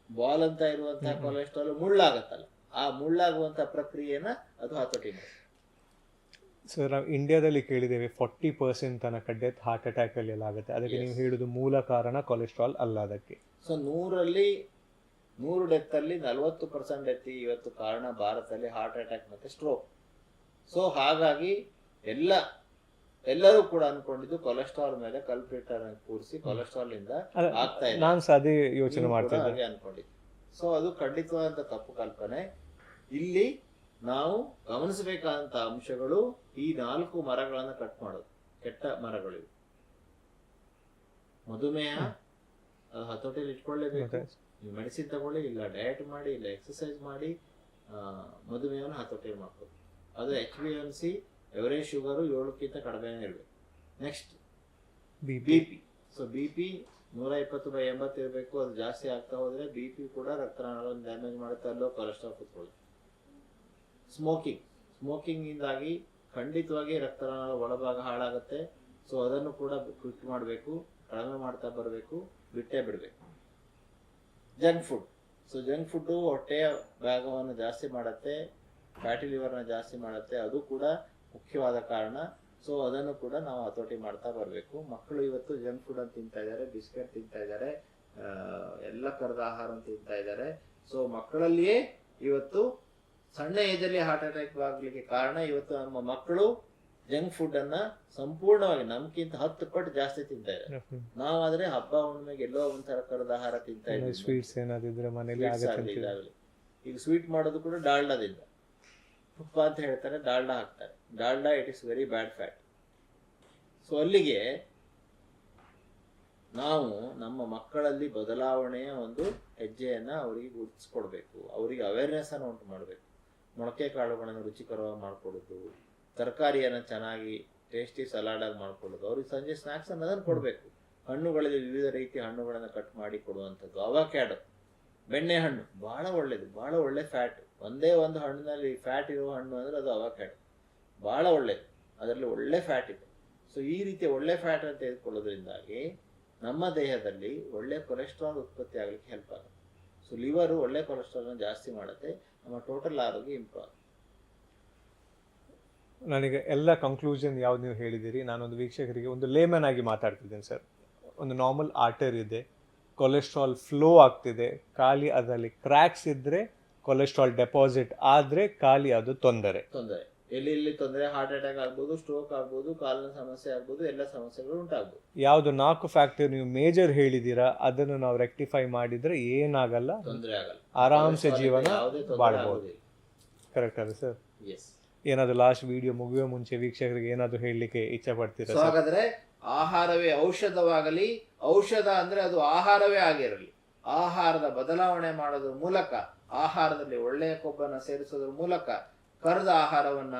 ಬಾಲ್ ಅಂತ ಇರುವಂತಹ ಕೊಲೆಸ್ಟ್ರಾಲ್ ಮುಳ್ಳಾಗತ್ತಲ್ಲ, ಆ ಮುಳ್ಳಾಗುವಂತಹ ಪ್ರಕ್ರಿಯೆನ ಅದು ಹತೋಟಿ ಮಾಡುತ್ತೆ. ಸರ್ ನಾವು ಇಂಡಿಯಾದಲ್ಲಿ ಕೇಳಿದ್ದೇವೆ 40% ತನಕ ಡೆತ್ ಹಾರ್ಟ್ ಅಟ್ಯಾಕ್ ಅಲ್ಲಿ ಎಲ್ಲ ಆಗುತ್ತೆ. ಅದಕ್ಕೆ ನೀವು ಹೇಳುದು ಮೂಲ ಕಾರಣ ಕೊಲೆಸ್ಟ್ರಾಲ್ ಅಲ್ಲ ಅದಕ್ಕೆ. ಸೊ 100 ಡೆತ್ ಅಲ್ಲಿ 40% ಡೆತ್ ಇವತ್ತು ಕಾರಣ ಭಾರತದಲ್ಲಿ ಹಾರ್ಟ್ ಅಟ್ಯಾಕ್ ಮತ್ತೆ ಸ್ಟ್ರೋಕ್. ಸೊ ಹಾಗಾಗಿ ಎಲ್ಲರೂ ಕೂಡ ಅನ್ಕೊಂಡಿದ್ದು ಕೊಲೆಸ್ಟ್ರಾಲ್ ಮೇಲೆ ಕಲ್ಪಿಟರ್ ಕೂರಿಸಿ ಕೊಲೆಸ್ಟ್ರಾಲ್ ಇಂದ ಆಗ್ತಾ ಇದೆ. ನಾನು ಅದೇ ಯೋಚನೆ ಮಾಡ್ತಾ ಇದ್ದೆ ಅನ್ಕೊಂಡಿದ್ದು. ಸೊ ಅದು ಖಂಡಿತವಾದಂತ ತಪ್ಪು ಕಲ್ಪನೆ. ಇಲ್ಲಿ ನಾವು ಗಮನಿಸಬೇಕಾದಂತ ಅಂಶಗಳು ಈ 4 ಮರಗಳನ್ನ ಕಟ್ ಮಾಡೋದು. ಕೆಟ್ಟ ಮರಗಳಿವೆ. ಮಧುಮೇಹ ಅದು ಹತೋಟಿಯಲ್ಲಿ ಇಟ್ಕೊಳ್ಳೇಬೇಕು. ನೀವು ಮೆಡಿಸಿನ್ ತಗೊಳ್ಳಿ, ಇಲ್ಲ ಡಯಟ್ ಮಾಡಿ, ಇಲ್ಲ ಎಕ್ಸರ್ಸೈಸ್ ಮಾಡಿ, ಮಧುಮೇಹವನ್ನು ಹತೋಟಿಯಲ್ಲಿ ಮಾಡ್ಬೋದು. ಅದು HbA1c ಎವರೇಜ್ ಶುಗರು 7ಕ್ಕಿಂತ ಕಡಿಮೆನೇ ಇರಬೇಕು. Next BP. ಸೊ BP 120/80 ಇರಬೇಕು. ಅದು ಜಾಸ್ತಿ ಆಗ್ತಾ ಹೋದ್ರೆ BP ಕೂಡ ರಕ್ತನಾಳಗಳನ್ನು ಡ್ಯಾಮೇಜ್ ಮಾಡುತ್ತೆ, ಅಲ್ಲೋ ಕೊಲೆಸ್ಟ್ರಾಲ್ ಕೂತ್ಕೊಳ್ಳಿ. ಸ್ಮೋಕಿಂಗ್ ಇಂದಾಗಿ ಖಂಡಿತವಾಗಿ ರಕ್ತನಾಳ ಒಳಭಾಗ ಹಾಳಾಗುತ್ತೆ. ಸೊ ಅದನ್ನು ಕೂಡ ಕ್ವಿಟ್ ಮಾಡಬೇಕು, ಕಡಿಮೆ ಮಾಡ್ತಾ ಬರಬೇಕು, ಬಿಟ್ಟೇ ಬಿಡಬೇಕು. ಜಂಕ್ ಫುಡ್ ಹೊಟ್ಟೆಯ ಭಾಗವನ್ನು ಜಾಸ್ತಿ ಮಾಡುತ್ತೆ, ಫ್ಯಾಟಿ ಲಿವರ್ನ ಜಾಸ್ತಿ ಮಾಡುತ್ತೆ. ಅದು ಕೂಡ ಮುಖ್ಯವಾದ ಕಾರಣ. ಸೊ ಅದನ್ನು ಕೂಡ ನಾವು ಹತೋಟಿ ಮಾಡ್ತಾ ಬರಬೇಕು. ಮಕ್ಕಳು ಇವತ್ತು ಜಂಕ್ ಫುಡ್ ಅಂತ ತಿಂತಾ ಇದ್ದಾರೆ, ಬಿಸ್ಕೆಟ್ ತಿಂತಾ ಇದ್ದಾರೆ, ಎಲ್ಲ ತರದ ಆಹಾರ ತಿಂತಾ ಇದ್ದಾರೆ. ಸೊ ಮಕ್ಕಳಲ್ಲಿಯೇ ಇವತ್ತು ಸಣ್ಣ ಏಜಲ್ಲಿ ಹಾರ್ಟ್ ಅಟ್ಯಾಕ್ ಆಗ್ಲಿಕ್ಕೆ ಕಾರಣ ಇವತ್ತು ನಮ್ಮ ಮಕ್ಕಳು ಜಂಕ್ ಫುಡ್ ಅನ್ನ ಸಂಪೂರ್ಣವಾಗಿ ನಮ್ಗಿಂತ 10 ಪಟ್ಟು ಜಾಸ್ತಿ ತಿಂತಾ ಇದ್ದಾರೆ. ನಾವಾದ್ರೆ ಹಬ್ಬ ಹುಣ್ಣಿಮೆಗೆ ಎಲ್ಲೋ ಒಂಥರ ಕರದ ಆಹಾರ ತಿಂತಾ ಇದ್ದೀವಿ. ಸ್ವೀಟ್ಸ್ ಏನಾದಿದ್ರೆ ಮನೇಲಿ ಇದಾಗಲಿ. ಈಗ ಸ್ವೀಟ್ ಮಾಡೋದು ಕೂಡ ಡಾಲ್ಡಾದಿಂದ, ತುಪ್ಪ ಅಂತ ಹೇಳ್ತಾರೆ, ಡಾಲ್ಡಾ ಹಾಕ್ತಾರೆ. Dalda it is very bad fat. So ಅಲ್ಲಿಗೆ ನಾವು ನಮ್ಮ ಮಕ್ಕಳಲ್ಲಿ ಬದಲಾವಣೆಯ ಒಂದು ಹೆಜ್ಜೆಯನ್ನ ಅವರಿಗೆ ಗುರುತಿಸ್ಕೊಡ್ಬೇಕು, ಅವರಿಗೆ ಅವೇರ್ನೆಸ್ ಅನ್ನು ಉಂಟು ಮಾಡಬೇಕು. ಮೊಳಕೆ ಕಾಳುಗಳನ್ನು ರುಚಿಕರವಾಗಿ ಮಾಡ್ಕೊಡೋದು, ತರಕಾರಿಯನ್ನು ಚೆನ್ನಾಗಿ ಟೇಸ್ಟಿ ಸಲಾಡ್ ಆಗಿ ಮಾಡ್ಕೊಳ್ಳೋದು, ಅವ್ರಿಗೆ ಸಂಜೆ ಸ್ನಾಕ್ಸ್ ಅನ್ನೋದನ್ನು ಕೊಡಬೇಕು. ಹಣ್ಣುಗಳಲ್ಲಿ ವಿವಿಧ ರೀತಿಯ ಹಣ್ಣುಗಳನ್ನು ಕಟ್ ಮಾಡಿ ಕೊಡುವಂಥದ್ದು. ಅವಕ್ಯಾಡೋ, ಬೆಣ್ಣೆ ಹಣ್ಣು ಬಹಳ ಒಳ್ಳೇದು, ಬಹಳ ಒಳ್ಳೆ ಫ್ಯಾಟ್. ಒಂದೇ ಒಂದು ಹಣ್ಣಿನಲ್ಲಿ ಫ್ಯಾಟ್ ಇರುವ ಹಣ್ಣು ಅಂದರೆ ಅದು ಅವಕ್ಯಾಡೋ, ಬಹಳ ಒಳ್ಳೇದು, ಅದರಲ್ಲಿ ಒಳ್ಳೆ ಫ್ಯಾಟ್ ಇದೆ. ಸೊ ಈ ರೀತಿಯ ಒಳ್ಳೆ ಫ್ಯಾಟ್ ಅಂತ ತೆಗೆದುಕೊಳ್ಳೋದ್ರಿಂದಾಗಿ ನಮ್ಮ ದೇಹದಲ್ಲಿ ಒಳ್ಳೆ ಕೊಲೆಸ್ಟ್ರಾಲ್ ಉತ್ಪತ್ತಿ ಆಗಲಿಕ್ಕೆ ಹೆಲ್ಪ್ ಆಗುತ್ತೆ. ಸೊ ಲಿವರು ಒಳ್ಳೆ ಕೊಲೆಸ್ಟ್ರಾಲ್ನ ಜಾಸ್ತಿ ಮಾಡುತ್ತೆ, ನಮ್ಮ ಟೋಟಲ್ ಆರೋಗ್ಯ ಇಂಪ್ರೂವ್ ಆಗುತ್ತೆ. ನನಗೆ ಎಲ್ಲ ಕನ್ಕ್ಲೂಷನ್ ಯಾವ್ದು ನೀವು ಹೇಳಿದ್ದೀರಿ. ನಾನೊಂದು ವೀಕ್ಷಕರಿಗೆ ಒಂದು ಲೇಮನ್ ಆಗಿ ಮಾತಾಡ್ತಿದ್ದೇನೆ ಸರ್. ಒಂದು ನಾರ್ಮಲ್ ಆರ್ಟರ್ ಇದೆ, ಕೊಲೆಸ್ಟ್ರಾಲ್ ಫ್ಲೋ ಆಗ್ತಿದೆ, ಖಾಲಿ ಅದರಲ್ಲಿ ಕ್ರ್ಯಾಕ್ಸ್ ಇದ್ದರೆ ಕೊಲೆಸ್ಟ್ರಾಲ್ ಡೆಪಾಸಿಟ್ ಆದರೆ ಖಾಲಿ ಅದು ತೊಂದರೆ. ಎಲ್ಲಿ ತೊಂದರೆ, ಹಾರ್ಟ್ ಅಟ್ಯಾಕ್ ಆಗ್ಬೋದು, ಸ್ಟ್ರೋಕ್ ಆಗ್ಬೋದು, ಕಾಲಿನ ಸಮಸ್ಯೆ ಆಗ್ಬೋದು, ಎಲ್ಲ ಸಮಸ್ಯೆಗಳು ಉಂಟಾಗ್ಬೋದು. ಯಾವುದು 4 ಫ್ಯಾಕ್ಟರ್ ನೀವು ಮೇಜರ್ ಹೇಳಿದ್ದೀರಾ ಅದನ್ನು ನಾವು ರೆಕ್ಟಿಫೈ ಮಾಡಿದ್ರೆ ಏನಾಗಲ್ಲ, ತೊಂದರೆ ಆಗಲ್ಲ, ಆರಾಮ್ಸೆ ಜೀವನ ಬಾಳ್ಬೋದು. ಕರೆಕ್ಟ್ ಅಲ್ಲ ಸರ್? ಏನಾದ್ರು ಲಾಸ್ಟ್ ವಿಡಿಯೋ ಮುಗಿಯೋ ಮುಂಚೆ ವೀಕ್ಷಕರಿಗೆ ಏನಾದ್ರು ಹೇಳಲಿಕ್ಕೆ ಇಚ್ಛೆ ಪಡ್ತೀರಾ? ಹಾಗಾದ್ರೆ ಆಹಾರವೇ ಔಷಧವಾಗಲಿ, ಔಷಧ ಅಂದ್ರೆ ಅದು ಆಹಾರವೇ ಆಗಿರಲಿ, ಆಹಾರದ ಬದಲಾವಣೆ ಮಾಡೋದ್ರ ಮೂಲಕ, ಆಹಾರದಲ್ಲಿ ಒಳ್ಳೆಯ ಕೊಬ್ಬನ್ನು ಸೇರಿಸೋದ್ರ ಮೂಲಕ, ಕರ್ದ ಆಹಾರವನ್ನ,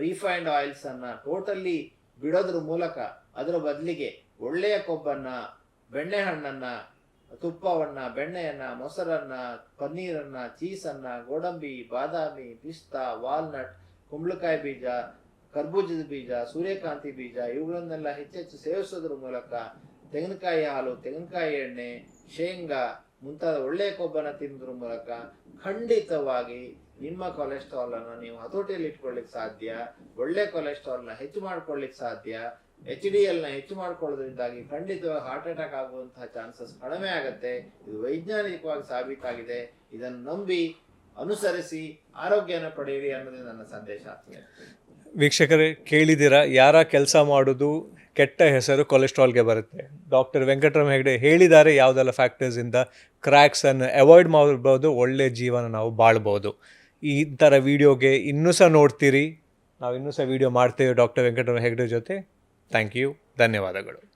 ರಿಫೈನ್ಡ್ ಆಯಿಲ್ಸ್ ಅನ್ನ ಟೋಟಲಿ ಬಿಡೋದ್ರ ಮೂಲಕ ಅದರ ಬದಲಿಗೆ ಒಳ್ಳೆಯ ಕೊಬ್ಬನ್ನ, ಬೆಣ್ಣೆಹಣ್ಣನ್ನ, ತುಪ್ಪವನ್ನ, ಬೆಣ್ಣೆಯನ್ನ, ಮೊಸರನ್ನ, ಪನ್ನೀರನ್ನ, ಚೀಸನ್ನ, ಗೋಡಂಬಿ, ಬಾದಾಮಿ, ಪಿಸ್ತಾ, ವಾಲ್ನಟ್, ಕುಂಬಳಕಾಯಿ ಬೀಜ, ಕರ್ಬೂಜದ ಬೀಜ, ಸೂರ್ಯಕಾಂತಿ ಬೀಜ ಇವುಗಳನ್ನೆಲ್ಲ ಹೆಚ್ಚೆಚ್ಚು ಸೇವಿಸೋದ್ರ ಮೂಲಕ, ತೆಂಗಿನಕಾಯಿ ಹಾಲು, ತೆಂಗಿನಕಾಯಿ ಎಣ್ಣೆ, ಶೇಂಗಾ ಮುಂತಾದ ಒಳ್ಳೆಯ ಕೊಬ್ಬನ್ನು ತಿನ್ನೋದ್ರ ಮೂಲಕ ಖಂಡಿತವಾಗಿ ನಿಮ್ಮ ಕೊಲೆಸ್ಟ್ರಾಲ್ ಅನ್ನು ನೀವು ಹತೋಟಿಯಲ್ಲಿ ಇಟ್ಕೊಳ್ಳಿಕ್ಕೆ ಸಾಧ್ಯ, ಒಳ್ಳೆ ಕೊಲೆಸ್ಟ್ರಾಲ್ನ ಹೆಚ್ಚು ಮಾಡ್ಕೊಳ್ಳಿಕ್ಕೆ ಸಾಧ್ಯ. HDL ನ ಹೆಚ್ಚು ಮಾಡ್ಕೊಳ್ಳೋದ್ರಿಂದಾಗಿ ಖಂಡಿತವಾಗಿ ಹಾರ್ಟ್ ಅಟ್ಯಾಕ್ ಆಗುವಂತಹ ಚಾನ್ಸಸ್ ಕಡಿಮೆ ಆಗುತ್ತೆ. ಇದು ವೈಜ್ಞಾನಿಕವಾಗಿ ಸಾಬೀತಾಗಿದೆ. ಇದನ್ನು ನಂಬಿ ಅನುಸರಿಸಿ ಆರೋಗ್ಯನ ಪಡೆಯಿರಿ ಅನ್ನೋದೇ ನನ್ನ ಸಂದೇಶ. ವೀಕ್ಷಕರೇ ಕೇಳಿದಿರ, ಯಾರ ಕೆಲಸ ಮಾಡೋದು ಕೆಟ್ಟ ಹೆಸರು ಕೊಲೆಸ್ಟ್ರಾಲ್ಗೆ ಬರುತ್ತೆ. ಡಾಕ್ಟರ್ ವೆಂಕಟರಾಮ್ ಹೆಗ್ಡೆ ಹೇಳಿದ್ದಾರೆ ಯಾವುದೆಲ್ಲ ಫ್ಯಾಕ್ಟರ್ಸಿಂದ ಕ್ರ್ಯಾಕ್ಸನ್ನು ಅವಾಯ್ಡ್ ಮಾಡ್ಬೋದು, ಒಳ್ಳೆಯ ಜೀವನ ನಾವು ಬಾಳ್ಬೋದು. ಈ ಥರ ವೀಡಿಯೋಗೆ ಇನ್ನೂ ಸಹ ನೋಡ್ತೀರಿ, ನಾವು ಇನ್ನೂ ಸಹ ವೀಡಿಯೋ ಮಾಡ್ತೇವೆ ಡಾಕ್ಟರ್ ವೆಂಕಟರಾಮ್ ಹೆಗ್ಡೆ ಜೊತೆ. ಥ್ಯಾಂಕ್ ಯು, ಧನ್ಯವಾದಗಳು.